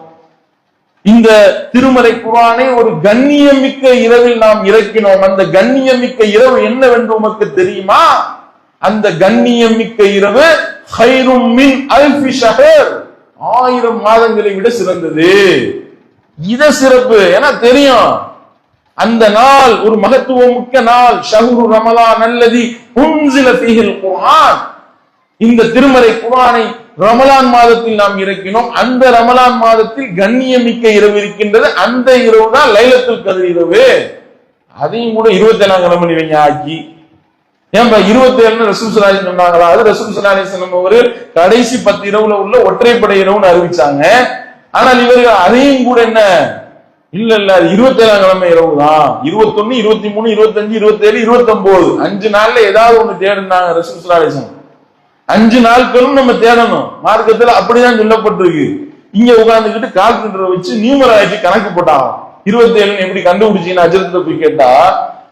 A: இந்த திருமறை குர்ஆனை ஒரு கண்ணியமிக்க இரவில் நாம் இறக்கினோம். அந்த கண்ணியமிக்க இரவு என்னவென்று உமக்கு தெரியுமா? அந்த கண்ணியமிக்க இரவு கைரும் மின் அல்ஃபி ஷஹர், 1000 மாதங்களை விட சிறந்தது. இத சிறப்பு ஏன்னா தெரியும். அந்த நாள் ஒரு மகத்துவமிக்க நாள். ஷஹ்ரு ரமலான் அல்லதி உன்ஸில ஃபீஹில் குர்ஆன். இந்த திருமறை குர்ஆனை ரமலான் மாதத்தில் நாம் இறக்கினோம். அந்த ரமலான் மாதத்தில் கண்ணியமிக்க இரவு இருக்கின்றது. அந்த இரவு தான் லைலத்துல் கத்ர் இரவு. அதையும் கூட 27ஆம் கிழமை நீங்க ஆக்கி ஏன்பா 27 ரசூல் ஸல்லல்லாஹு அலைஹி வஸல்லம் சொன்னாங்களா? அது ரசூல் ஸல்லல்லாஹு அலைஹி வஸல்லம் அவர்கள் கடைசி 10 இரவுல உள்ள ஒற்றைப்படை இரவுன்னு அறிவிச்சாங்க. ஆனால் இவர்கள் அதையும் கூட என்ன இல்ல 27ஆம் கிழமை இரவு தான். 21, 23, 25, 27, 29 5 நாள்ல ஏதாவது ஒண்ணு தேடினாங்க ரசூல் ஸல்லல்லாஹு அலைஹி வஸல்லம். 5 நாட்களும் நம்ம தேடணும். மார்க்கத்துல அப்படிதான் சொல்லப்பட்டிருக்கு. இங்க உட்கார்ந்துக்கிட்டு கால்குலேட்டரை வச்சு நியூமராய்ச்சி கணக்கு போட்டாங்க. 27 எப்படி கண்டுபிடிச்சீங்கன்னு அஜரத்துல போய் கேட்டா,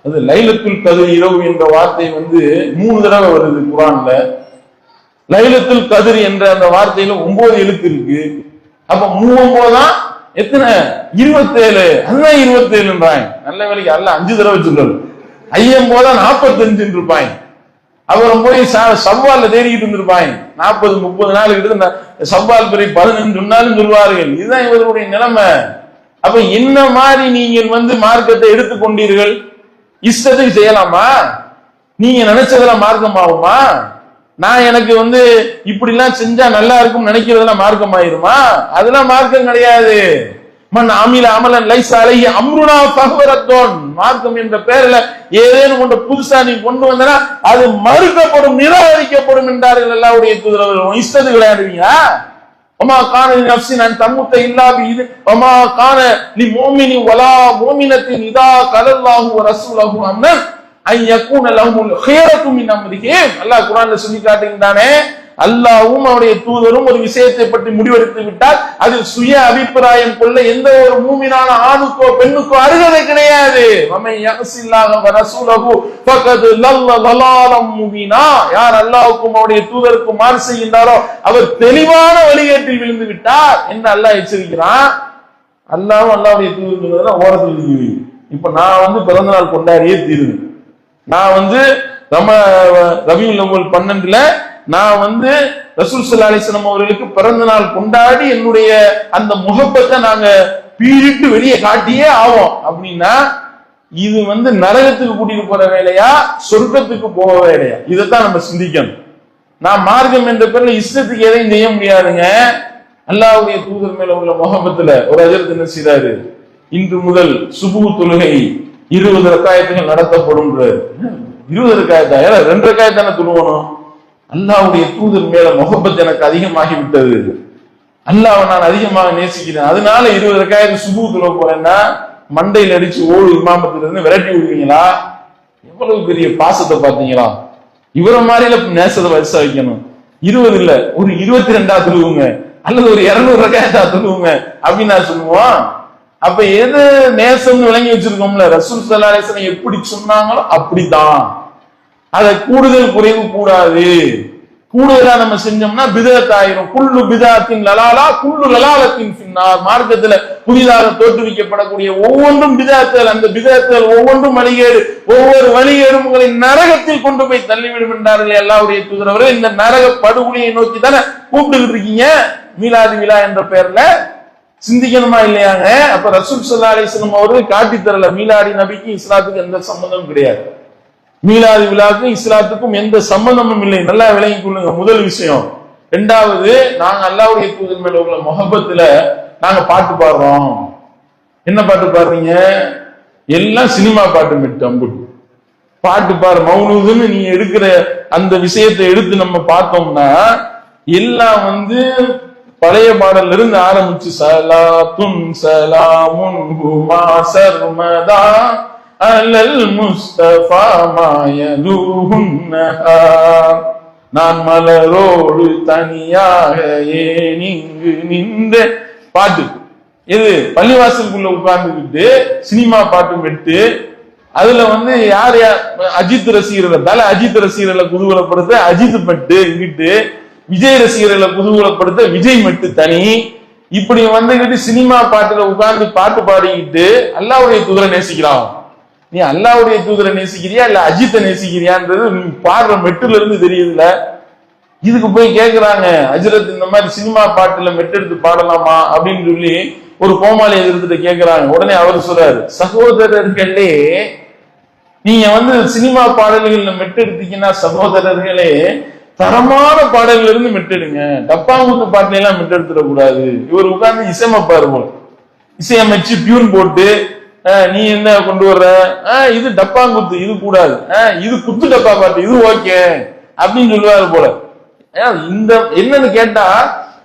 A: அது லைலத்துல் கத்ர் இரவு என்ற வார்த்தை 3 தடவை வருது குர்ஆன்ல. லைலத்துல் கத்ர் என்ற அந்த வார்த்தையில 9 எழுத்து இருக்கு. அப்ப 3 தான் எத்தனை? 27. அதுதான் 27ன்றாங்க. நல்ல வேலைக்கு அல்ல 5 தடவை சொல்றாரு. ஐயம் போதா 45 இருப்பாங்க. அப்புறம் போய் சவ்வால்ல தேடிக்கிட்டு இருந்திருப்பாங்க. 40-30 நாள் கிட்ட சவ்வால் பிறை 15 சொன்னாலும் சொல்வார்கள். இதுதான் இவர்களுடைய நிலைமை. அப்ப என்ன மாதிரி நீங்கள் மார்க்கத்தை எடுத்துக்கொண்டீர்கள்? இஷ்டத்துக்கு செய்யலாமா? நீங்க நினைச்சதெல்லாம் மார்க்கம் ஆகுமா? நான் எனக்கு இப்படி எல்லாம் செஞ்சா நல்லா இருக்கும் நினைக்கிறதெல்லாம் மார்க்கம் ஆயிருமா? அதெல்லாம் மார்க்கம் கிடையாது. மன் அமில அமலன் லைஸ அலைஹி அம்ருனா ஃபஹ்வரத்துன். மார்க்கம் என்ற பெயர்ல ஏதேனும் ஒன்று புதுசா நீ கொண்டு வந்தனா அது மறுக்கப்படும், நிராகரிக்கப்படும் என்றார்கள் அல்லாஹ்வுடைய தூதர். இஷ்டத்துக்கு விளையாடுவீங்களா? وما كان لنفس ان تموت الا باذن وما كان لمؤمن ولا مؤمنة اذا قال الله ورسوله امرا ان يكون لهم الخيرة من امرهم. அல்லாஹ் குர்ஆன்ல சொல்லி காட்டுகின்றானே, அல்லாஹ்வும் அவருடைய தூதரும் ஒரு விஷயத்தை பற்றி முடிவெடுத்து விட்டால் அதில் சுய அபிப்பிராயம் கொள்ள எந்த ஒரு மூமினான ஆணுக்கோ பெண்ணுக்கோ அருகதை கிடையாது. வமன் யஸில்லாஹ வ ரசூலஹு ஃபகத் லல்ல லலாலம் முபீனா. யார் அல்லாஹ்வுக்கும் அவருடைய தூதருக்கும் மாறு செய்கின்றாரோ அவர் தெளிவான வழிகேட்டில் விழுந்து விட்டார் என்று அல்லாஹ் எச்சரிக்கிறான். அல்லாஹ்வும் அல்லாஹ்வுடைய தூதர் ஓரத்தில் இருக்கு. இப்ப நான் பிறந்த நாள் கொண்டாடியே தீருது. நான் ரபியுல் அவ்வல் 12ல நான் ரசூல் ஸல்லல்லாஹு அலைஹி வஸல்லம் அவர்களுக்கு பிறந்த நாள் கொண்டாடி என்னுடைய அந்த முகப்பத்தை நாங்க பீறிட்டு வெளியே காட்டியே ஆவோம். அப்படின்னா இது நரகத்துக்கு கூட்டிட்டு போற வேலையா சொர்க்கத்துக்கு போக வேலையா? இதைத்தான் நம்ம சிந்திக்கணும். நான் மார்க்கம் என்ற பேர்ல இஷ்டத்துக்கு எதையும் செய்ய முடியாதுங்க. அல்லாஹ்வுடைய தூதர் மேல உள்ள முகப்பத்துல ஒரு ஹஜ்ரத் என்ன செய்றாரு, இன்று முதல் சுபூ தொழுகை 20 ரக்காயத்துகள் நடத்தப்படும். 20 ரக்காயத்தா? 2 ரக்காயத் தானே தொழுவணும். அல்லாஹ்வுடைய தூதர் மேல முகப்பத் எனக்கு அதிகமாகி விட்டது. அல்லாஹ்வை நான் அதிகமாக நேசிக்கிறேன். அதனால 20 ரக்காயத்து சுபூ தொழ போறேன்னா மண்டையில் அடிச்சு ஓடு இமாமத்துல இருந்து விரட்டி விடுவீங்களா? எவ்வளவு பெரிய பாசத்தை பாத்தீங்களா? இவர மாதிரில நேசத்தை வரிசை வைக்கணும். 20 இல்ல, ஒரு 22 தொழுவுங்க, அல்லது ஒரு 200 ரக்காத்தா தொழுவுங்க அப்படின்னு நான் சொல்லுவோம். அப்ப எது நேசம்னு விளங்கி வச்சிருக்கோம்ல, ரசூல் ஸல்லல்லாஹு அலைஹி வஸல்லம் எப்படி சொன்னாங்களோ அப்படிதான். அதை கூடுதல் குறைவு கூடாது. கூடுதலா நம்ம செஞ்சோம்னா பிதஅத் ஆயிரும். குல்லு பிதஅத்தின் லலாலா குல்லு லலாலத்தின் ஃபின்னார். மார்க்கத்துல புதிதாக தோற்றுவிக்கப்படக்கூடிய ஒவ்வொன்றும் பிதஅத்துகள். அந்த பிதஅத்துகள் ஒவ்வொன்றும் வழிகேடு. ஒவ்வொரு வழிகேடும் உங்களை நரகத்தில் கொண்டு போய் தள்ளிவிடும் என்றார்கள் அல்லாஹ்வுடைய தூதர் அவர்கள். இந்த நரக படுகொலையை நோக்கி தானே கூப்பிட்டுக்கிட்டு இருக்கீங்க மீலாது விழா என்ற பெயர்ல. சிந்திக்கணுமா இல்லையாங்க? அப்ப ரசூல் ஸல்லல்லாஹு அலைஹி வஸல்லம் அவர்கள் காட்டி தரல மீலாடி நபிக்கு இஸ்லாத்துக்கு எந்த சம்பந்தமும் கிடையாது. மீலாது விழாவுக்கும் இஸ்லாத்துக்கும் எந்த சம்பந்தமும் இல்லை. நல்லா விளங்கிக் கொள்ளுங்க, முதல் விஷயம். இரண்டாவது, நாங்க அல்லாஹ்வுடைய தூதர் மேல உள்ள முஹப்பத்துல நாங்க பாட்டு பாடுறோம். என்ன பாட்டு பாடுறீங்க? எல்லாம் சினிமா பாட்டு மட்டும். பாட்டு பாரு மௌலூதுன்னு நீ எடுக்கிற அந்த விஷயத்தை எடுத்து நம்ம பார்த்தோம்னா எல்லாம் பழைய பாடல்ல இருந்து ஆரம்பிச்சு சலாத்துன் சலாமுன் ஹுமா சர்மதா அலல் முஸ்தபா மாயலூஹுன்னஹா, நான் மலரோடு தனியாக ஏன் இங்கு நின்ற பாட்டு. இது பள்ளிவாசலுக்குள்ள உட்கார்ந்துக்கிட்டு சினிமா பாட்டு விட்டு அதுல யார் யார் அஜித் ரசிகர்களை அஜித் ரசிகர்களை குதூகலப்படுத்த அஜித் மட்டு இங்கிட்டு, விஜய் ரசிகர்களை குதூகலப்படுத்த விஜய் மட்டு தனி. இப்படி சினிமா பாட்டுல உட்கார்ந்து பாட்டு பாடிக்கிட்டு அல்லாஹ்வுடைய தூதரை நேசிக்கிறான். நீ அல்லாஹ்வுடைய தூதரை நேசிக்கிறியா இல்ல அஜித்தை நேசிக்கிறியான்றது நீ பாடுற மெட்டுல இருந்து தெரியுதுல. இதுக்கு போய் கேக்குறாங்க, அஜரத் இந்த மாதிரி சினிமா பாட்டுல மெட்டு எடுத்து பாடலாமா அப்படின்னு சொல்லி ஒரு கோமாளி எதிர்த்துட்டு கேக்குறாங்க. உடனே அவர் சொல்றாரு, சகோதரர்களே நீங்க சினிமா பாடல்கள்ல மெட்டு எடுத்தீங்கன்னா சகோதரர்களே தரமான பாடல்கள் இருந்து மெட்டெடுங்க, டப்பாங்குத்து பாட்டுல எல்லாம் மெட்டெடுத்துடக்கூடாது. இவர் உட்கார்ந்து இசையமைப்பாரு போல, இசையமைச்சு டியூன் போட்டு நீ என்ன கொண்டு வர்ற, இது டப்பாங்குத்து இது கூடாது, இது குத்து டப்பா பாட்டு இது ஓகே அப்படின்னு சொல்லுவாரு போல. இந்த என்னன்னு கேட்டா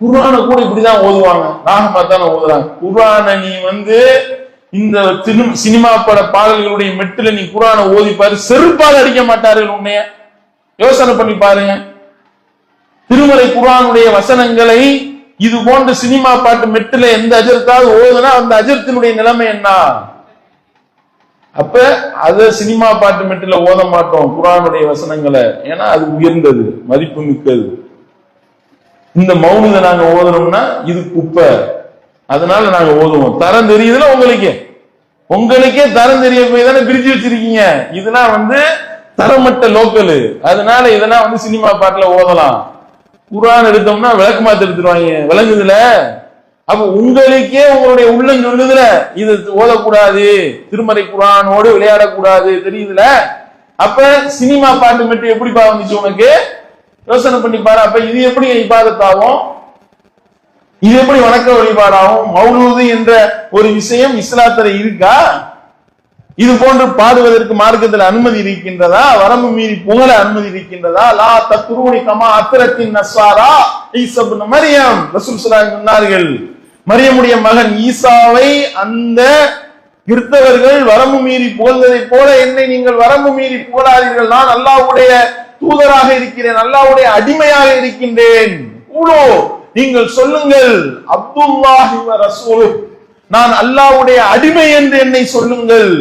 A: குர்ஆன கூட இப்படிதான் ஓதுவாங்க, ராகமா தானே ஓதுறாங்க. குர்ஆன நீ இந்த சினிமா பட பாடல்களுடைய மெட்டுல நீ குர்ஆன ஓதிப்பாரு, செருப்பால் அடிக்க மாட்டார்கள். உன்னைய யோசனை பண்ணி பாருங்க. திருமலை குர்ஆனுடைய வசனங்களை இது போன்ற சினிமா பாட்டு மெட்டுல எந்த அஜர்த்தாவது ஓதுனா அந்த அஜர்த்தினுடைய நிலைமை என்ன? அப்ப அத சினிமா பாட்டு மெட்டுல ஓத மாட்டோம் குர்ஆனுடைய வசனங்களை, ஏன்னா அது உயர்ந்தது, மதிப்பு மிக்கது. இந்த மௌலித நாங்க ஓதுறோம்னா இது குப்பை, அதனால நாங்க ஓதுவோம். தரம் தெரியுதுல உங்களுக்கே தரம் தெரிய போய் தானே பிரிச்சு வச்சிருக்கீங்க. இதெல்லாம் தரமட்ட லோக்கலு, அதனால இதெல்லாம் சினிமா பாட்டுல ஓதலாம். குர்ஆன் எடுத்தோம்னா விளக்கமாத்து எடுத்துருவாங்க, விளங்குதுல. அப்ப உங்களுக்கே உங்களுடைய உள்ளம் சொல்லுதுல இது ஓதக்கூடாது, திருமறை குர்ஆனோடு விளையாடக்கூடாது, தெரியுதுல. அப்ப சினிமா பாட்டு மட்டும் எப்படி வந்துச்சு உனக்கு? யோசனை பண்ணி பாரு. அப்ப இது எப்படி இபாதத்தாகும்? இது எப்படி வணக்க வழிபாடாகும்? மௌலூது என்ற ஒரு விஷயம் இஸ்லாத்துல இருக்கா? இது போன்று பாடுவதற்கு மார்க்கத்தில் அனுமதி இருக்கின்றதா? வரம்பு மீறி புகழ அனுமதி இருக்கின்றதா? லா தத்ரூனி கமா அத்ரத்தின் நஸ்ஸாரா ஈஸா இப்னு மரியம். ரசூல் ஸல்லல்லாஹு அலைஹி சொன்னார்கள், மரியமுடைய மகன் ஈசாவை அந்த கிறிஸ்தவர்கள் வரம்பு மீறி புகழ்ந்ததை போல என்னை நீங்கள் வரம்பு மீறி புகழாதீர்கள். நான் அல்லாஹ்வுடைய தூதராக இருக்கிறேன், அல்லாஹ்வுடைய அடிமையாக இருக்கின்றேன். கூலோ நீங்கள் சொல்லுங்கள், அப்துல்லாஹி வ ரசூலுஹு, நான் அல்லாஹ்வுடைய அடிமை என்று என்னை சொல்லுங்கள்,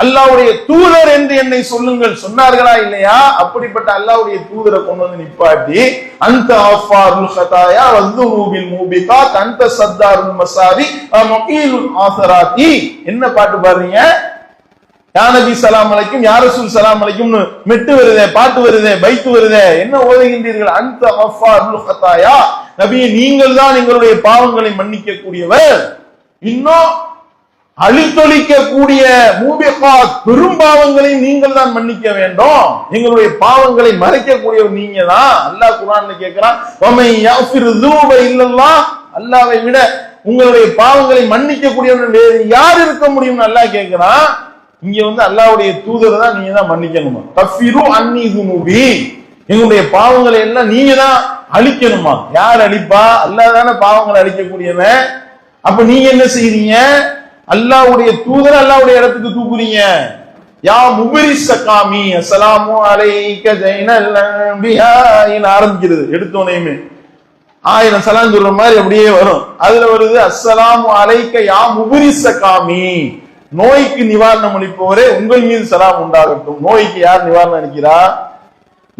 A: அல்லாஹ்வுடைய தூதர் என்று என்னை சொல்லுங்கள். சொன்னார்களா இல்லையா? அப்படிப்பட்ட அல்லாஹ்வுடைய தூதரை கொண்டு நிப்பாட்டி அந்த அஃபாருல் ஹதாயா வஸ்துரூபில் மூபிகாத் அந்த சத்தாருல் மசாவி முகீலுல் ஆஸராத்தி. என்ன பாட்டு பாருங்க? யா நபி ஸலாம் அலைக்கும் யா ரசூல் ஸலாம் அலைக்கும் மெட்டு வருதே, பாட்டு வருதே, பைத்து வருதே, என்ன ஓதுகின்றீர்கள்? அந்த அஃபாருல் ஹதாயா, நபியே நீங்கள் தான் எங்களுடைய பாவங்களை மன்னிக்க கூடியவர், இன்னும் அழித்தொழிக்க கூடிய மூபிகாத் பெரும்பாவங்களை நீங்கள் தான் மன்னிக்க வேண்டும், எங்களுடைய பாவங்களை மறைக்க கூடியவர் நீங்க தான். அல்லாஹ் குர்ஆன்ல கேக்குறான், வமை யஃபிரு ذُنُوبَ இல்லல்லாஹ், அல்லாஹ்வை விட உங்களுடைய பாவங்களை மன்னிக்க கூடியவர் வேறு யார் இருக்க முடியும்னு அல்லாஹ் கேக்குறான். இங்க அல்லாஹ்வுடைய தூதர் தான் நீங்க தான் மன்னிக்கணுமா? கஃபிரு அன்னி ذُنُوبி, எங்களுடைய பாவங்களை எல்லாம் நீங்க தான் அழிக்கணுமா? யார் அழிப்பா? அல்லாஹ் தானே பாவங்களை அழிக்க கூடியவன். அப்ப நீங்க என்ன செய்றீங்க? அல்லாஹ்வுடைய தூதர் அல்லாஹ்வுடைய இடத்துக்கு தூக்குறீங்க. யா முபரிஸ் சகாமி அஸ்ஸலாமு அலைக்க ஜைனல் அன்பியா ஆரம்பிக்கிறது. எடுத்தோனையுமே 1000 சலாம் சொல்ற மாதிரி அப்படியே வரும். அதுல வருது அஸ்ஸலாமு அலைக்க யா முபரிஸ் சகாமி, நோய்க்கு நிவாரணம் அளிப்பவரே உங்கள் மீது சலாம் உண்டாகட்டும். நோய்க்கு யார் நிவாரணம் அளிக்கிறா?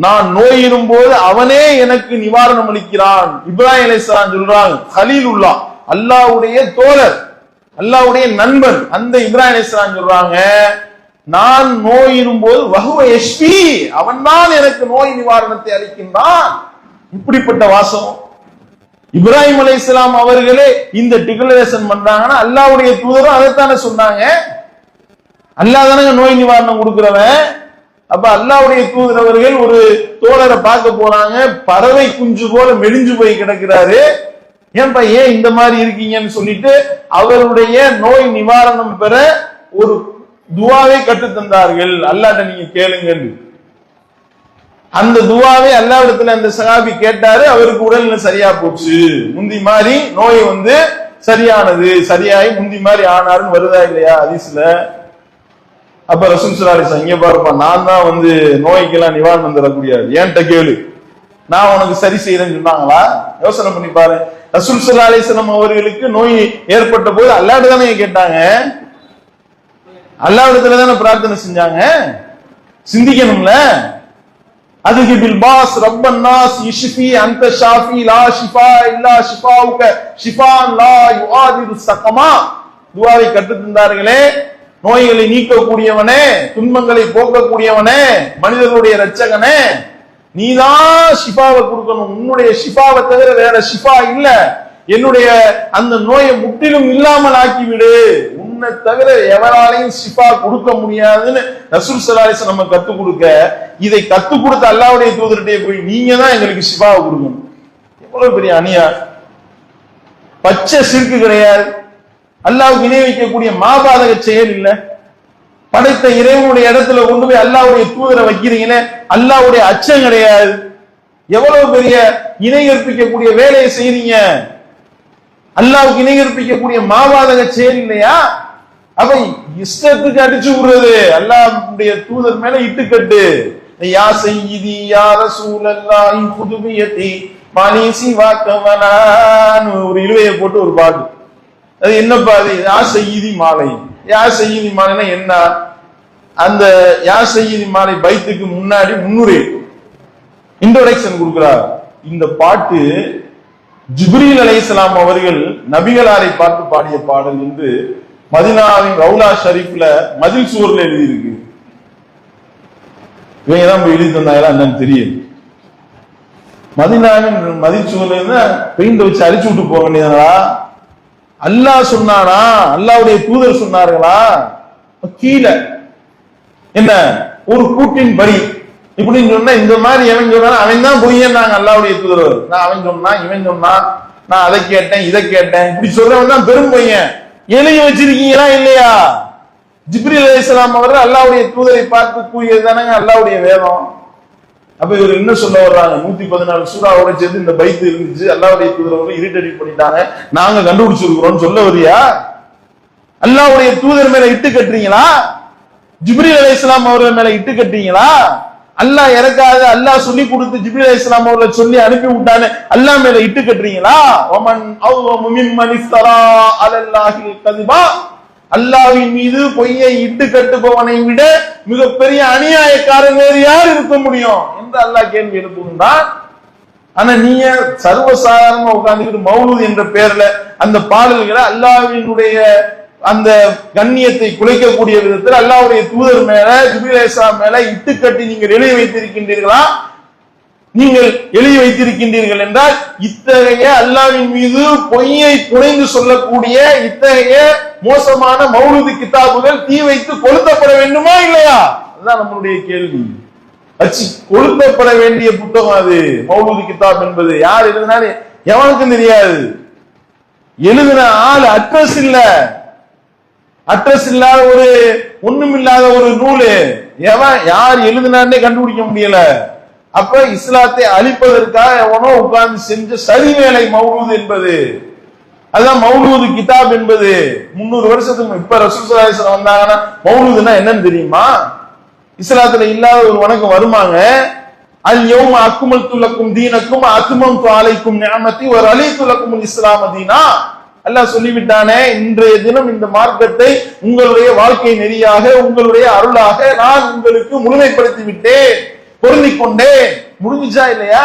A: நான் நோயிடும் போது அவனே எனக்கு நிவாரணம் அளிக்கிறான். இப்ராஹிம் அலைஹிஸ்ஸலாம் சொல்றாங்க, கலீலுல்லா, அல்லாஹ்வுடைய தோழர், அல்லாஹ்வுடைய நண்பன். அந்த இப்ராஹிம் அலைஹிஸ்ஸலாம் சொல்றாங்க, நான் நோயிடும் போது வஹுவ யஷ்ஃபி, அவன் தான் எனக்கு நோய் நிவாரணத்தை அளிக்கின்றான். இப்படிப்பட்ட வாசம் இப்ராஹிம் அலைஹிஸ்ஸலாம் அவர்களே இந்த டிக்ளரேஷன் பண்றாங்கன்னா அல்லாஹ்வுடைய தூதரும் அதைத்தானே சொன்னாங்க. அல்லாஹ் தானே நோய் நிவாரணம் கொடுக்கிறவன். அப்ப அல்லாஹ்வுடைய தூதர் அவர்கள் ஒரு தோழரை பார்க்க போறாங்க, பறவை குஞ்சு போல மெலிஞ்சு போய் கிடக்கிறாரு. ஏன்பா ஏன் இந்த மாதிரி இருக்கீங்கன்னு சொல்லிட்டு அவருடைய நோய் நிவாரணம் பெற ஒரு துவாவை கற்று தந்தார்கள். அல்லாஹ்ட்ட நீங்க கேளுங்க. அந்த துவாவை அல்லாஹ்விடத்துல அந்த சஹாபி கேட்டாரு. அவருக்கு உடல்ல சரியா போச்சு, முந்தி மாதிரி நோய் சரியானது, சரியாயி முந்தி மாதிரி ஆனாருன்னு வருதா இல்லையா ஹதீஸ்ல? அப்ப ரசூல் ஸல்லல்லாஹு அலைஹி வஸல்லம், இங்க பாருப்பா, நான் தான் நோய்க்கெல்லாம் நிவாரணம் தரக்கூடியது, ஏன்ட்ட கேளு, நான் உனக்கு சரி செய்யறேன்னு சொன்னாங்களா? யோசனை பண்ணி பாரு. ரசூல் ஸல்லல்லாஹு அலைஹி வஸல்லம் அவர்களுக்கு நோய் ஏற்பட்ட போது அல்லாஹ்ட்ட தானே கேட்டாங்க, அல்லாஹ்விடத்துல தானே பிரார்த்தனை செஞ்சாங்க. சிந்திக்கணும்ல. அதுக்கு பில் பாஸ் ரப்பன் நாஸ் யஷ்ஃபி அன்த ஷாஃபி லா ஷிஃபா இல்லா ஷிஃபாவுக ஷிஃபான் லா யுஆதிரு ஸகமா துஆவை கற்று தந்தார்களே. நோய்களை நீக்கக்கூடியவனே, துன்பங்களை போக்கக்கூடியவனே, மனிதர்களுடைய இரட்சகனே, நீதான் ஷிஃபாவை கொடுக்கணும். உன்னுடைய ஷிஃபாவை தவிர வேற ஷிஃபா இல்ல. என்னுடைய அந்த நோயை முற்றிலும் இல்லாமல் ஆக்கிவிடு. உன்னை தவிர எவராலையும் ஷிஃபா கொடுக்க முடியாதுன்னு ரசூல் ஸல்லல்லாஹு அலைஹி வஸல்லம் நம்ம கத்துக் கொடுக்க, இதை கத்துக் கொடுத்த அல்லாஹ்வுடைய தூதர்கிட்டே போய் நீங்க தான் எங்களுக்கு ஷிஃபாவை கொடுக்கணும். எவ்வளவு பெரிய அநியாயம்! பச்சை சிறுக்கு கிடையாது, அல்லாஹ்வுக்கு இணை வைக்கக்கூடிய மாபாதக செயல் இல்ல. படைத்த இறைவனுடைய இடத்துல கொண்டு போய் அல்லாஹ்வுடைய தூதரை வைக்கிறீங்களே, அல்லாஹ்வுடைய அச்சம் கிடையாது. எவ்வளவு பெரிய இணை கற்பிக்கக்கூடிய வேலையை செய்றீங்க. அல்லாஹ்வுக்கு இணை கற்பிக்கக்கூடிய மாபாதக செயல் இல்லையா? அப்ப இஷ்டத்துக்கு அடிச்சு விடுறது. அல்லாஹ்வுடைய தூதர் மேல இட்டுக்கட்டு. யா சய்யிதி யா ரசூலல்லாஹி குதுபியதி மாலிசி வாக்கவனான் ஒரு இழுவையை போட்டு ஒரு பாட்டு. அது என்னப்பா? அது யா சய்யிதி மாலை. யா சய்யிதி மாலைனா என்ன? அந்த யா சய்யிதி மாலை பைத்துக்கு முன்னாடி முன்னுரை இன்ட்ரோடக்ஷன் கொடுக்கிறார். இந்த பாட்டு ஜிப்ரீல் அலைஹிஸ்ஸலாம் அவர்கள் நபிகளாரை பார்த்து பாடிய பாடல் என்று மதீனாவின் ரவுலா ஷரீஃப்ல மதில் சுவர்ல எழுதி இருக்கு. இவங்க தான் போய் எழுதி தந்தாங்களா என்னன்னு தெரியும். மதீனாவின் மதில் சுவர்ல பெயிண்ட் வச்சு அழிச்சு விட்டு போக வேண்டியதா? அல்லாஹ் சொன்னானா? அல்லாஹ்வுடைய தூதர் சொன்னார்களா? கீழே என்ன ஒரு கூட்டின் பரி இப்படின்னு சொன்னா இந்த மாதிரி எவன் சொன்னா அவன் தான் பொய்யன்னாங்க அல்லாஹ்வுடைய தூதர். நான் அவன் சொன்னா இவன் சொன்னா நான் அதை கேட்டேன் இதை கேட்டேன் இப்படி சொல்றவன் தான் பெரும் பையன். எழுதி வச்சிருக்கீங்களா இல்லையா? ஜிப்ரீல் அலைஹிஸ்ஸலாம் அவர்கள் அல்லாஹ்வுடைய தூதரை பார்த்து கூறியது தானங்க அல்லாஹ்வுடைய வேதம். அப்ப இவர் என்ன சொல்ல வர்றாங்க? 114 சூறாவோட சேர்த்து இந்த பைத்து இருந்துச்சு, அல்லாஹ்வுடைய தூதர் இரிட்டேட் பண்ணிட்டாங்க, நாங்க கண்டுபிடிச்சிருக்கிறோம் சொல்ல வரியா? அல்லாஹ்வுடைய தூதர் மேல இட்டு கட்டுறீங்களா? ஜிப்ரீல் அலைஹிஸ்ஸலாம் அவர்கள் மேல இட்டு கட்டுறீங்களா? அல்லாஹ் இறக்காத அல்லாஹ் சொல்லி கொடுத்து ஜிப்ரீல் அலைஹிஸ்ஸலாம் அவர்களை சொல்லி அனுப்பி விட்டானே அல்லாஹ் மேல இட்டு கட்டுறீங்களா? வமன் அவ்லமு மிம்மன் இஃப்தரா அலல்லாஹில் கதிபா, அல்லாஹ்வின் மீது பொய்யை இட்டு கட்டுபவனை விட மிகப்பெரிய அநியாயக்காரன் வேறு யார் இருக்க முடியும் என்று அல்லாஹ் கேள்வி எழுப்புகின்றான். ஆனா நீங்க சர்வசாதாரணமா உட்கார்ந்துக்கிட்டு மௌலூத் என்ற பெயர்ல அந்த பாடல்களை அல்லாஹ்வினுடைய அந்த கண்ணியத்தை குலைக்கக்கூடிய விதத்தில் அல்லாஹ்வுடைய தூதர் மேல ஜிப்ரீல் அலைஹிஸ்ஸலாம் மேல இட்டு கட்டி நீங்கள் எழுதி வைத்திருக்கின்றீர்களா? நீங்கள் எழுதி வைத்திருக்கின்றீர்கள் என்றால் இத்தகைய அல்லாஹ்வின் மீது பொய்யை புனைந்து சொல்லக்கூடிய இத்தகைய மோசமான மௌலூது கிதாபுகள் தீ வைத்து கொளுத்தப்பட வேண்டுமா இல்லையா? அதுதான் நம்மளுடைய கேள்வி. வச்சு கொளுத்தப்பட வேண்டிய புத்தகம் அது மௌலூது கிதாப் என்பது. யார் எழுதினாலும் எவனுக்கும் தெரியாது. எழுதின ஆள் அட்ரஸ் இல்ல, அட்ரஸ் இல்லாத ஒரு ஒண்ணுமில்லாத ஒரு நூலு. எவன் யார் எழுதினான்னே கண்டுபிடிக்க முடியல. அப்ப இஸ்லாத்தை அழிப்பதற்காக எவனோ உட்கார்ந்து செஞ்ச சரி வேலை மௌலூத் என்பது. அதான் மௌலூது கிதாப் என்பது. 300 வருஷத்துக்கு இப்ப ரசூல் ஸல்லல்லாஹு அலைஹி வஸல்லம் வந்தாங்கன்னா மௌலூதுன்னா என்னன்னு தெரியுமா? இஸ்லாத்துல இல்லாத ஒரு வணக்கம் வருமாங்க. அல் யௌம அக்மல்து லக்கும் தீனக்கும் அத்மம்து அலைக்கும் நிஅமதி வ ரலீது லக்குமுல் இஸ்லாம தீனா. அல்லாஹ் சொல்லிவிட்டானே, இன்றைய தினம் இந்த மார்க்கத்தை உங்களுடைய வாழ்க்கை நெறியாக, உங்களுடைய அருளாக நான் உங்களுக்கு முழுமைப்படுத்தி விட்டேன், பொருந்திக் கொண்டேன். முடிஞ்சா இல்லையா?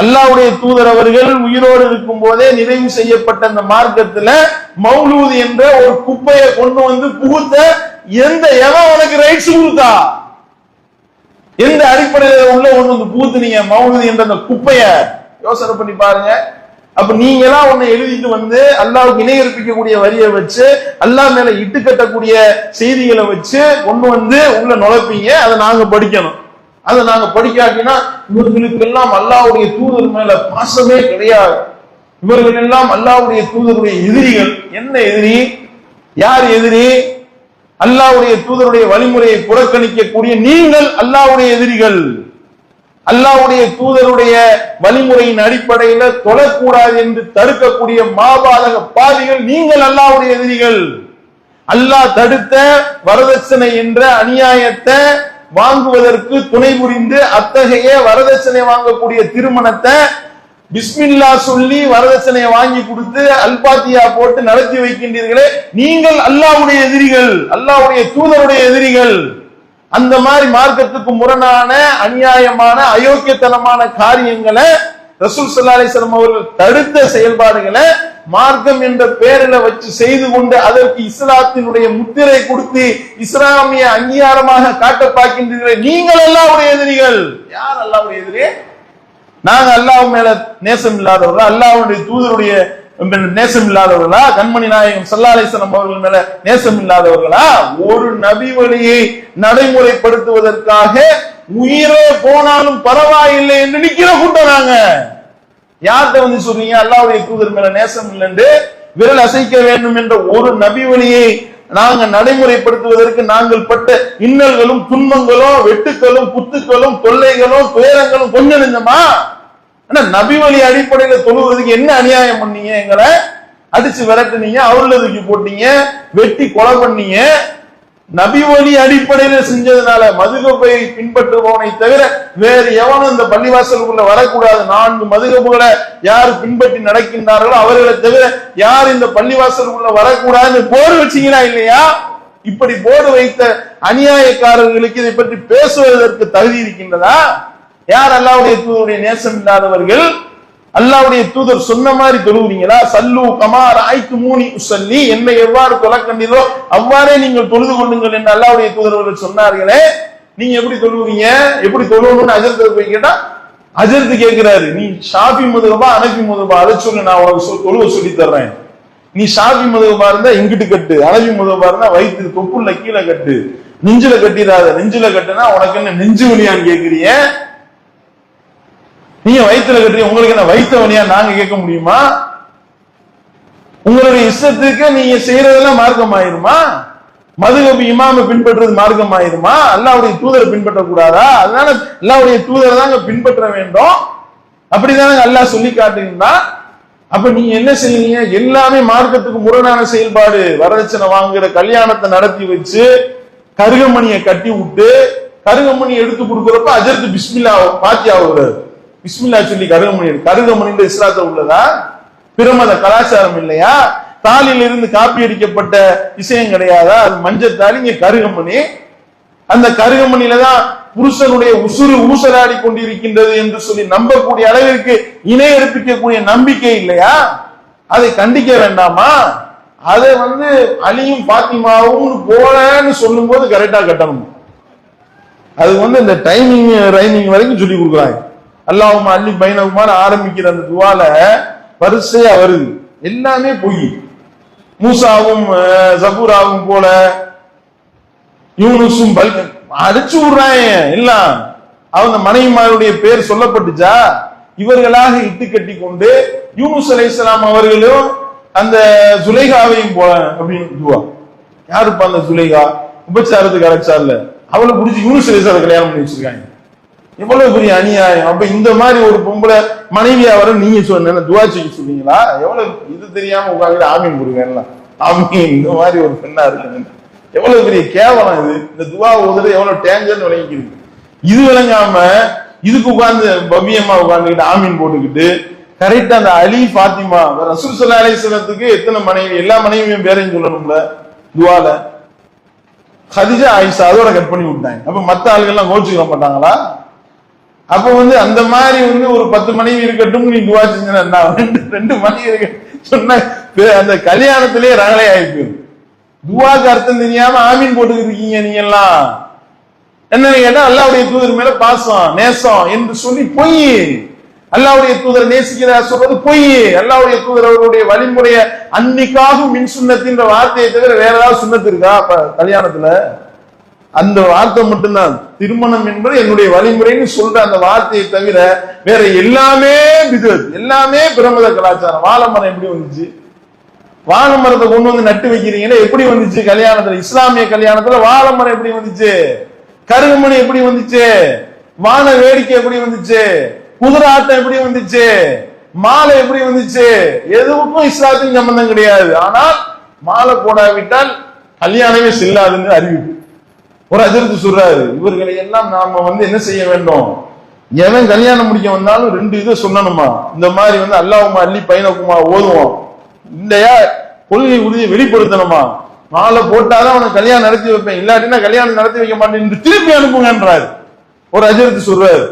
A: அல்லாஹ்வுடைய தூதர் அவர்கள் உயிரோடு இருக்கும் போதே நிறைவு செய்யப்பட்ட அந்த மார்க்கத்துல மௌலூத் என்ற ஒரு குப்பையை கொண்டு வந்து புகுத்த எவன் உனக்கு ரைட்ஸ் கொடுத்தா? எந்த அடிப்படையில உள்ள ஒண்ணு வந்து புகுத்துனீங்க மௌலூத் என்ற அந்த குப்பைய? யோசனை பண்ணி பாருங்க. அப்ப நீங்க எல்லாம் ஒண்ணு எழுதிட்டு வந்து அல்லாஹ்வுக்கு இணை கற்பிக்கக்கூடிய வரியை வச்சு, அல்லாஹ் மேல இட்டு கட்டக்கூடிய செய்திகளை வச்சு கொண்டு வந்து உள்ள நுழைப்பீங்க. அதை நாங்க படிக்கணும். அதை நாங்க படிக்காட்டினா இவர்களுக்கு எல்லாம் அல்லாஹ்வுடைய தூதர் மேல பாசமே கிடையாது, இவர்கள் எல்லாம் அல்லாஹ்வுடைய தூதருடைய எதிரிகள். என்ன எதிரி? யார் எதிரி? அல்லாஹ்வுடைய தூதருடைய வழிமுறையை புறக்கணிக்கக்கூடிய நீங்கள் அல்லாஹ்வுடைய எதிரிகள். அல்லாஹ்வுடைய தூதருடைய வழிமுறையின் அடிப்படையில தொழக்கூடாது என்று தடுக்கக்கூடிய மாபாதக பாவிகள் நீங்கள் அல்லாஹ்வுடைய எதிரிகள். அல்லாஹ் தடுத்த வரதட்சணை என்ற அநியாயத்தை வாங்குவதற்கு துணை புரிந்து அத்தகைய வரதட்சணை வாங்கக்கூடிய திருமணத்தை பிஸ்மில்லா சொல்லி வரதட்சணையை வாங்கி கொடுத்து அல்பாத்தியா போட்டு நடத்தி வைக்கின்றீர்களே, நீங்கள் அல்லாஹ்வுடைய எதிரிகள், அல்லாஹ்வுடைய தூதருடைய எதிரிகள். அந்த மாதிரி மார்க்கத்துக்கு முரணான அநியாயமான அயோக்கியத்தனமான காரியங்களை ரசூல் ஸல்லல்லாஹு அலைஹி வஸல்லம் அவர்கள் தடுத்த செயல்பாடுகளை மார்க்கம் என்ற பெயரில வச்சு செய்து கொண்டு அதற்கு இஸ்லாத்தினுடைய முத்திரை கொடுத்து இஸ்லாமிய அங்கீகாரமாக காட்ட பார்க்கின்றீர்களே, நீங்கள் அல்லாஹ்வுடைய எதிரிகள். யார் அல்லாஹ்வுடைய எதிரி? நாங்க அல்லாஹ் மேல நேசம் இல்லாதவர்களா, அல்லாஹ்வுடைய தூதருடைய நேசம் இல்லாதவர்களா, கண்மணி நாயகம் ஸல்லல்லாஹு அலைஹி வஸல்லம் அவர்கள் மேல நேசம் இல்லாதவர்களா? ஒரு நபி வழியை நடைமுறைப்படுத்துவதற்காக உயிரே போனாலும் பரவாயில்லை என்று நிக்கிற கூட்டம் நாங்க. யார்கிட்ட வந்து சொல்றீங்க அல்லாஹ்வுடைய தூதர் மேல நேசம் இல்லைன்னு? விரல் அசைக்க வேண்டும் என்ற ஒரு நபி வழியை நாங்க நடைமுறைப்படுத்துவதற்கு நாங்கள் பட்ட இன்னல்களும் துன்பங்களும் வெட்டுக்களும் குத்துக்களும் தொல்லைகளும் துயரங்களும் கொஞ்சம் நெஞ்சமா? நபி வழி அடிப்படையில தொழுவதற்கு என்ன அநியாயம் பண்ணீங்க? எங்களை அடிச்சு விரட்டுனீங்க, அவர்களை தூக்கி போட்டீங்க, வெட்டி கொலை பண்ணீங்க. நபி வழி அடிப்படையில செஞ்சதுனால மதுகபை பின்பற்றுபவனை தவிர வேறு எவனும் இந்த பள்ளிவாசலுக்குள்ள வரக்கூடாது. 4 மதுகபுகளை யார் பின்பற்றி நடக்கின்றார்களோ அவர்களை தவிர யார் இந்த பள்ளிவாசலுக்குள்ள வரக்கூடாதுன்னு போர்டு வச்சீங்களா இல்லையா? இப்படி போர்டு வைத்த அநியாயக்காரர்களுக்கு இதை பற்றி பேசுவதற்கு தகுதி இருக்கின்றதா? யார் அல்லாஹ்வுடைய தூதருடைய நேசம் இல்லாதவர்கள்? அல்லாஹ்வுடைய தூதர் சொன்ன மாதிரி தொழுகிறீங்களா? சல்லு கமா ரஅய்துமூனி உஸல்லி, என்னை எவ்வாறு தொழக்கண்டீரோ அவ்வாறே நீங்கள் தொழுது கொள்ளுங்கள் என்று அல்லாஹ்வுடைய தூதர் சொன்னார்களே, நீங்க எப்படி தொழுவீங்க? எப்படி தொழுவணும்னு அஜர்த்து போய் கேட்டா அஜர்த்து கேட்கிறாரு, நீ ஷாஃபி மதுஹபா அனஃபி மதுஹபா அதை சொல்லு, நான் உனக்கு தொழுவ சொல்லி தர்றேன். நீ ஷாஃபி மதுஹபா இருந்தா இங்கிட்டு கட்டு, அனஃபி மதுஹபா இருந்தா வயிற்று தொப்புள்ள கீழே கட்டு, நெஞ்சில கட்டிடாத. நெஞ்சில கட்டுனா உனக்கு என்ன நெஞ்சு வலியான்னு கேட்கிறீங்க? நீங்க வயிற்றுல கட்டுறீங்க, உங்களுக்கு என்ன வயிற்று வலியா நாங்க கேட்க முடியுமா? உங்களுடைய இஷ்டத்துக்கு நீங்க செய்யறதெல்லாம் மார்க்கம் ஆயிருமா? மதுகபி இமாம பின்பற்றுறது மார்க்கம் ஆயிருமா? அல்லாஹ்வுடைய தூதரை பின்பற்ற கூடாதா? அதனால அல்லாஹ்வுடைய தூதரை தாங்க பின்பற்ற வேண்டும், அப்படிதானே அல்லாஹ் சொல்லி காட்டுங்கன்னா. அப்ப நீங்க என்ன செய்யறீங்க? எல்லாமே மார்க்கத்துக்கு முரணான செயல்பாடு. வரதட்சணை வாங்குற கல்யாணத்தை நடத்தி வச்சு கருகமணியை கட்டி விட்டு கருகமணி எடுத்து கொடுக்கறப்ப அஜர்த்து பிஸ்மில்லா பாத்தியா ஆகுறாரு. பிஸ்மில்லா சொல்லி கருகமணி இஸ்லாத்துல உள்ளதா? பிரமத கலாச்சாரம் இல்லையா? தாலில இருந்து காப்பி அடிக்கப்பட்ட விஷயம் கிடையாதா? அது மஞ்சள் தாலி, இங்க கருகமணி. அந்த கருகமணியில தான் புருஷனுடைய உசுறு ஊசலாடி கொண்டிருக்கின்றது என்று சொல்லி நம்பக்கூடிய அளவிற்கு இணை எடுப்பிக்கக்கூடிய நம்பிக்கை இல்லையா? அதை கண்டிக்க வேண்டாமா? அதை அலியும் பாத்திமாவும் போலன்னு சொல்லும் போது கரெக்டா கட்டணும். அது இந்த டைமிங் ரைமிங் வரைக்கும் சொல்லி கொடுக்குறாங்க. அல்லாஹும்ம அல்லி பைனஹுமா ஆரம்பிக்கிற அந்த துவால வரிசையா வருது, எல்லாமே பொய். மூசாவும் ஜபூராவும் போல யூனுஸும் அடிச்சு விடுறாங்க எல்லாம். அவங்க மனைவிமாருடைய பேர் சொல்லப்பட்டுச்சா? இவர்களாக இட்டு கட்டி கொண்டு யூனுஸ் அலைஹிஸ்ஸலாம் அவர்களும் அந்த சுலைகாவையும் போல அப்படின்னு துவா. யாருப்பா அந்த சுலைகா? உபச்சாரத்துக்கு அழைச்சா இல்ல, அவளை பிடிச்சி யூனுஸ் அலைஹிஸ்ஸலாம் கல்யாணம் பண்ணி வச்சிருக்காங்க. எவ்வளவு பெரிய அநியாயம். அப்ப இந்த மாதிரி ஒரு பொம்பளை மனைவியா வர நீங்க சொன்ன துவா செய்ய சொல்றீங்களா? எவ்வளவு இது தெரியாம உட்காந்து ஆமீன் கொடுங்க. ஆமீன், இந்த மாதிரி ஒரு பெண்ணா இருக்கு, எவ்வளவு பெரிய கேவலம் இது. இந்த துவா ஓதுறது எவ்வளவு டேஞ்சர்னு விளங்கிருக்கு. இது விளங்காம இதுக்கு உட்கார்ந்து பவ்யமா உட்கார்ந்துக்கிட்டு ஆமீன் போட்டுக்கிட்டு கரெக்டா அந்த அலி பாத்திமா ரசூல் ஸல்லல்லாஹு அலைஹி வஸல்லத்துக்கு எத்தனை மனைவி, எல்லா மனைவியும் பேரையும் சொல்லணும்ல துவால. கதீஜா ஆயிஷா அதோட கட் பண்ணி விட்டாங்க. அப்ப மத்த ஆளுகள்லாம் கோச்சுக்க மாட்டாங்களா? அப்ப அந்த மாதிரி ஒரு 10 மனைவி இருக்கட்டும் நீ துவா செஞ்சா ரெண்டு மனைவி இருக்கு சொன்ன அந்த கல்யாணத்திலேயே ரகலை ஆயிருக்கு. துவாக்கு அர்த்தம் தெரியாம ஆமீன் போட்டுக்கிட்டு இருக்கீங்க நீங்க எல்லாம். என்ன கேட்டா அல்லாஹ்வுடைய தூதர் மேல பாசம் நேசம் என்று சொல்லி பொய். அல்லாஹ்வுடைய தூதரை நேசிக்கிறா சொல்றது பொய். அல்லாஹ்வுடைய தூதர் அவருடைய வழிமுறைய அன்னிக்காகும் மின் சுன்னத்தின்ற வார்த்தையை தவிர வேற ஏதாவது சுன்னத்து இருக்கா கல்யாணத்துல? அந்த வார்த்தை மட்டும்தான். திருமணம் என்பது என்னுடைய வழிமுறைன்னு சொல்ற அந்த வார்த்தையை தவிர வேற எல்லாமே பிதஅத், எல்லாமே பிரமத கலாச்சாரம். வாழைமரம் எப்படி வந்துச்சு? வாழை மரத்தை கொண்டு நட்டு வைக்கிறீங்களே, எப்படி வந்துச்சு கல்யாணத்துல? இஸ்லாமிய கல்யாணத்துல வாழை மரம் எப்படி வந்துச்சு? கருகுமணி எப்படி வந்துச்சு? வான வேடிக்கை எப்படி வந்துச்சு? குதிரை ஆட்டம் எப்படி வந்துச்சு? மாலை எப்படி வந்துச்சு? எதுவுக்கும் இஸ்லாத்துக்கும் சம்பந்தம் கிடையாது. ஆனால் மாலை போடாவிட்டால் கல்யாணமே செல்லாதுன்னு அறிவிப்பு ஒரு அதிர்த்து சொல்றாரு. இவர்களை எல்லாம் நாம என்ன செய்ய வேண்டும்? எவன் கல்யாணம் முடிக்க வந்தாலும் 2 இதை சொல்லணுமா? இந்த மாதிரி அல்லாஹும்மா அள்ளி பைனக்குமா ஓதுவோம் இல்லையா? கொள்கை உறுதியை வெளிப்படுத்தணுமா? மாலை போட்டாதான் அவனுக்கு கல்யாணம் நடத்தி வைப்பேன், இல்லாட்டினா கல்யாணம் நடத்தி வைக்க மாட்டேன் திருப்பி அனுப்புங்கன்றாரு ஒரு அஜரத்து சொல்றாரு.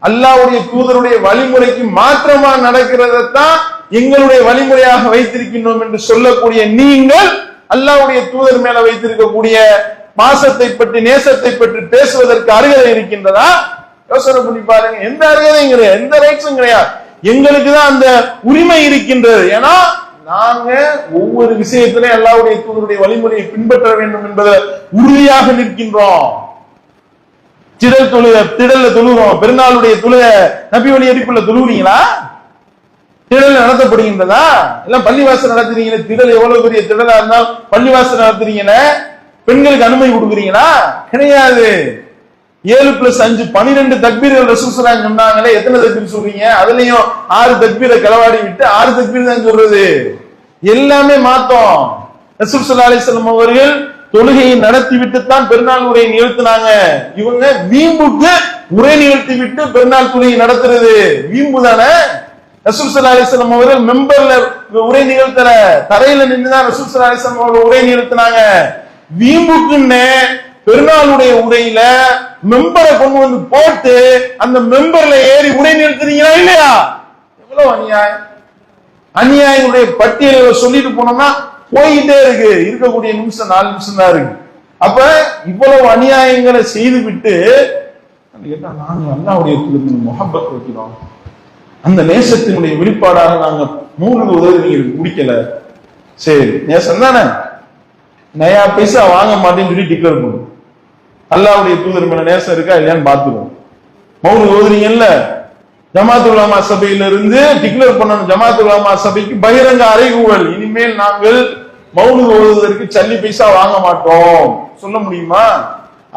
A: அல்லாஹ்வுடைய தூதருடைய வழிமுறைக்கு மாற்றமா நடக்கிறதான் எங்களுடைய வழிமுறையாக வைத்திருக்கின்றோம் என்று சொல்லக்கூடிய நீங்கள் அல்லாஹ்வுடைய தூதர் மேல வைத்திருக்கக்கூடிய பாசத்தை பற்றி நேசத்தை பற்றி பேசுவதற்கு அருகதை இருக்கின்றதா? யோசனை பண்ணி பாருங்க. எந்த அருகதையும் கிடையாது, எந்த ரைட்ஸும் கிடையாது. எங்களுக்கு தான் அந்த உரிமை இருக்கின்றது. ஏன்னா நாங்க ஒவ்வொரு விஷயத்திலையும் அல்லாஹ்வுடைய தூதருடைய வழிமுறையை பின்பற்ற வேண்டும் என்பதை உறுதியாக நிற்கின்றோம். திடல்ல தொழுகிறோம், பெருநாளுடைய தொழுகை நபி வழி எரிப்புல தொழுகிறீங்களா? திடல் நடத்தப்படுகின்றதா? எல்லாம் பள்ளிவாசல் நடத்துறீங்களே, திடல் எவ்வளவு பெரிய திடலா இருந்தாலும் பள்ளிவாசல் நடத்துறீங்களே, பெண்களுக்கு அனுமதி கொடுக்குறீங்களா? கிடையாது. 7+5 12 தக்பீர்கள் ரசூல் ஸல்லல்லாஹு அலைஹி சொன்னாங்களே, எத்தனை தக்பீர் சொல்றீங்க? அதுலயும் 6 தக்பீரை களவாடி விட்டு 6 தக்பீர் தான் சொல்றது. எல்லாமே மாத்தோம். ரசூல் ஸல்லல்லாஹு அலைஹி வஸல்லம் அவர்கள் தொழுகையை நடத்தி விட்டு தான் பெருநாள் உரையை நிகழ்த்தினாங்க. இவங்க வீம்புக்கு உரை நிகழ்த்தி விட்டு பெருநாள் தொழுகை நடத்துறது வீம்பு தானே? ரசூல் ஸல்லல்லாஹு அலைஹி வஸல்லம் அவர்கள் மெம்பர்ல உரை நிகழ்த்தல, தரையில நின்றுதான் ரசூல் ஸல்லல்லாஹு அலைஹி வஸல்லம் அவர்கள் உரை நிகழ்த்தினாங்க. வீம்புக்குன்னு பெருநாளுடைய உரையில மெம்பரை கொண்டு போட்டு அந்த மெம்பர்ல ஏறி உரை நிறுத்துறீங்களா இல்லையா? எவ்வளவு அநியாயம்! அநியாயங்களுடைய பட்டியலை சொல்லிட்டு போனோம்னா போயிட்டே இருக்கு. இருக்கக்கூடிய நிமிஷம் 4 நிமிஷம் தான் இருக்கு. அப்ப இவ்வளவு அநியாயங்களை செய்து விட்டு கேட்டா நாங்க அல்லாஹ்வுடைய முஹப்பத் வைக்கிறோம், அந்த நேசத்தினுடைய வெளிப்பாடாக நாங்க 3 உதவி நீங்க முடிக்கல. சரி, நேசம் தானே, நயா பைசா வாங்க மாட்டேன்னு சொல்லி டிக்ளேர் பண்ணும். அல்லாஹ்வுடைய தூதர் மேல நேசம் இருக்கா இல்லையான்னு பாத்துருவோம். மௌலித் ஓதுறீங்கல்ல, ஜமாத்துல் உலமா சபையிலிருந்து டிக்ளேர் பண்ணணும். ஜமாத்துல் உலமா சபைக்கு பகிரங்க அறைகூவல், இனிமேல் நாங்கள் மௌலித் ஓதுவதற்கு சல்லி பைசா வாங்க மாட்டோம் சொல்ல முடியுமா?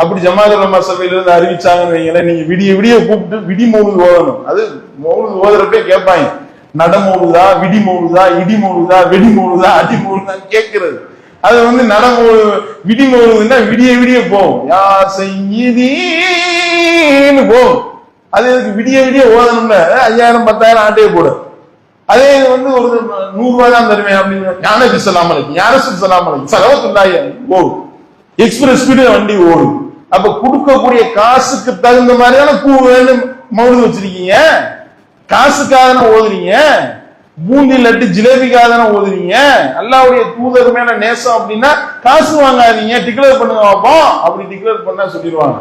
A: அப்படி ஜமாத்துல் உலமா சபையிலிருந்து அறிவிச்சாங்கன்னு வைங்களேன், நீங்க விடிய விடிய கூப்பிட்டு விடி மௌலித் ஓதணும். அது மௌலித் ஓதுறப்பே கேட்பாங்க, நட மௌலிதா, விடி மௌலிதா, இடி மௌலிதா, வெடி மௌலிதா, அடி மௌலிதான்னு கேட்கிறது. அது விடி மௌலிதுன்னா விடிய விடிய போகும், யா சய்யிதீன்னு போகும். அது விடிய விடிய ஓதணும்ல 5000 10,000 ஆட்டையே போடு. அதே ஒரு 100 ரூபாய் தான் தருவேன் அப்படின்னு யானபி ஸல்லல்லாஹு அலைஹி யாரசூல் ஸல்லல்லாஹு அலைஹி ஸலவாத்துல்லாஹி ஓடும், எக்ஸ்பிரஸ் ஸ்பீடு வண்டி ஓடும். அப்ப கொடுக்கக்கூடிய காசுக்கு தகுந்த மாதிரியான பூ வேணும் மௌலிது வச்சிருக்கீங்க. காசுக்காக தானே ஓதுறீங்க, பூந்தி லட்டு ஜிலேபிக்காக தானே ஓதுறீங்க. அல்லாஹ்வுடைய தூதர் மேல நேசம் அப்படின்னா காசு வாங்காதீங்க, டிக்ளேர் பண்ணுங்க பார்ப்போம். அப்படி டிக்ளேர் பண்ணா சொல்லிடுவாங்க,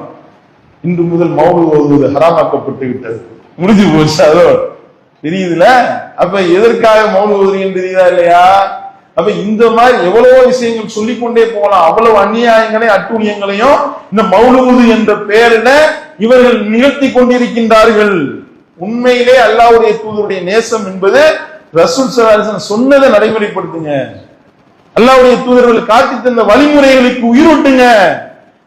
A: இன்று முதல் மௌலித் ஓதுவது ஹராமாக்கப்பட்டு விட்டது, முடிஞ்சு போச்சு. அதோ தெரியுதுல. அப்ப எதற்காக மௌலித் ஓதுறீங்கன்னு தெரியுதா இல்லையா? அப்ப இந்த மாதிரி எவ்வளவோ விஷயங்கள் சொல்லிக்கொண்டே போகலாம். அவ்வளவு அநியாயங்களையும் அட்டூழியங்களையும் இந்த மௌலிது என்ற பெயரில இவர்கள் நிகழ்த்தி கொண்டிருக்கின்றார்கள். உண்மையிலே அல்லாஹ்வுடைய தூதருடைய நேசம் என்பது ரசூல் ஸல்லல்லாஹு அலைஹி வஸல்லம் சொன்னதை நடைமுறைப்படுத்துங்க. அல்லாஹ்வுடைய தூதர்கள் காட்டி தந்த வழிமுறைகளுக்கு உயிரூட்டுங்க.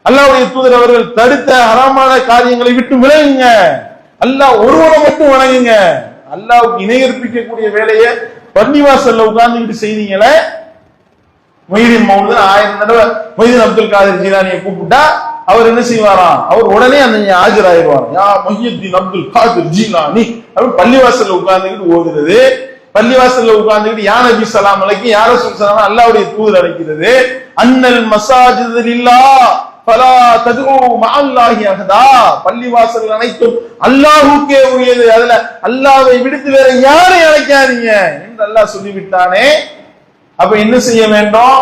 A: அல்லாஹ்வுடைய தூதர் அவர்கள் தடுத்த ஹராமான காரியங்களை விட்டு விலகுங்க, அல்லாஹ் ஒருவனை மட்டும் வணங்குங்க. அல்லாஹ்வுக்கு இணை கற்பிக்கக்கூடிய வேலையை பள்ளிவாசல்ல உட்கார்ந்துகிட்டு செய்தீங்களே. மொய்தீன் மௌலூத் 1000 தடவை மொய்தீன் அப்துல் காதிர் ஜீலானியை கூப்பிட்டா அவர் என்ன செய்வாராம்? அவர் உடனே அந்த ஆஜராயிருவார். யா மொய்யத்தீன் அப்துல் காதிர் ஜீலானி அவர் பள்ளிவாசல்ல உட்கார்ந்துகிட்டு ஓதுறது, பள்ளிவாசல்ல உட்கார்ந்துகிட்டு யா நபி ஸலாம் அலைஹி யா ரசூல் ஸலாம் அல்லாஹ்வுடைய தூதர் அழைக்கிறது. அன்னல் மஸாஜிது லில்லாஹ் ஃபலா ததுஉ மஅல்லாஹி அஹதா, பள்ளிவாசல் அனைத்தும் அல்லாஹ்வுக்கே உரியது, அதுல அல்லாஹ்வை விடுத்து வேற யாரை அழைக்காதீங்க என்று அல்லாஹ் சொல்லிவிட்டானே. அப்ப என்ன செய்ய வேண்டும்?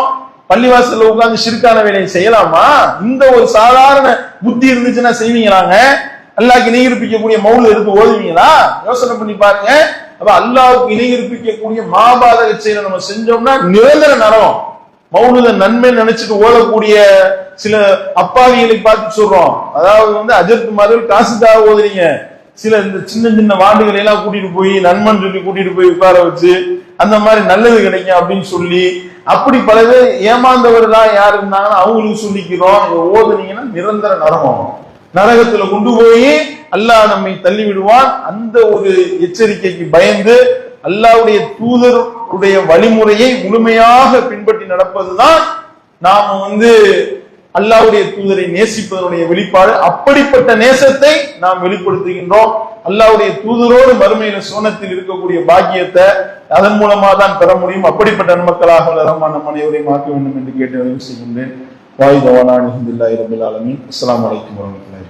A: பள்ளிவாசல்ல உட்கார்ந்து ஷிர்கான வேலையை செய்யலாமா? இந்த ஒரு சாதாரண புத்தி இருந்துச்சுன்னா செய்வீங்களாங்க? அல்லாஹ்க்கு இணை கற்பிக்கக்கூடிய மௌலூத் எடுத்து ஓதுவீங்களா? யோசனை பண்ணி பாருங்க. அப்ப அல்லாஹ்வுக்கு இணை கற்பிக்கக்கூடிய மாபாதக செயலை நம்ம செஞ்சோம்னா நிரந்தர நரகம். மௌலூத நன்மை நினைச்சிட்டு ஓதக்கூடிய சில அப்பாவிகளை பார்த்து சொல்றோம். அதாவது அஜர்குமார்கள் காசுக்காக ஓதுறீங்க, சில இந்த சின்ன சின்ன வாண்டுகளை எல்லாம் கூட்டிட்டு போய் நன்மன் சொல்லி கூட்டிட்டு போய் உட்கார வச்சு அந்த மாதிரி நல்லது கிடைக்கும் அப்படின்னு சொல்லி அப்படி பல பேர் ஏமாந்தவர்களா யாரு இருந்தாங்கன்னா அவங்களுக்கு சொல்லிக்கிறோம். ஓதுனீங்கன்னா நிரந்தர நரகம், நரகத்துல கொண்டு போய் அல்லாஹ் நம்மை தள்ளி விடுவான். அந்த ஒரு எச்சரிக்கைக்கு பயந்து அல்லாஹ்வுடைய தூதருடைய வழிமுறையை முழுமையாக பின்பற்றி நடப்பதுதான் நாம் அல்லாஹ்வுடைய தூதரை நேசிப்பதனுடைய வெளிப்பாடு. அப்படிப்பட்ட நேசத்தை நாம் வெளிப்படுத்துகின்றோம். அல்லாஹ்வுடைய தூதரோடு மறுமையில சோனத்தில் இருக்கக்கூடிய பாக்கியத்தை அதன் மூலமா தான் பெற முடியும். அப்படிப்பட்ட நன்மக்களாக ரஹ்மான் நம் அனைவரையும் ஆக்க வேண்டும் என்று கேட்டு செய்கின்றேன். வாய் தவானா அல்ஹம்துலில்லாஹி ரப்பில் ஆலமீன். அஸ்ஸலாமு அலைக்கும் வரஹ்மத்துல்லாஹி.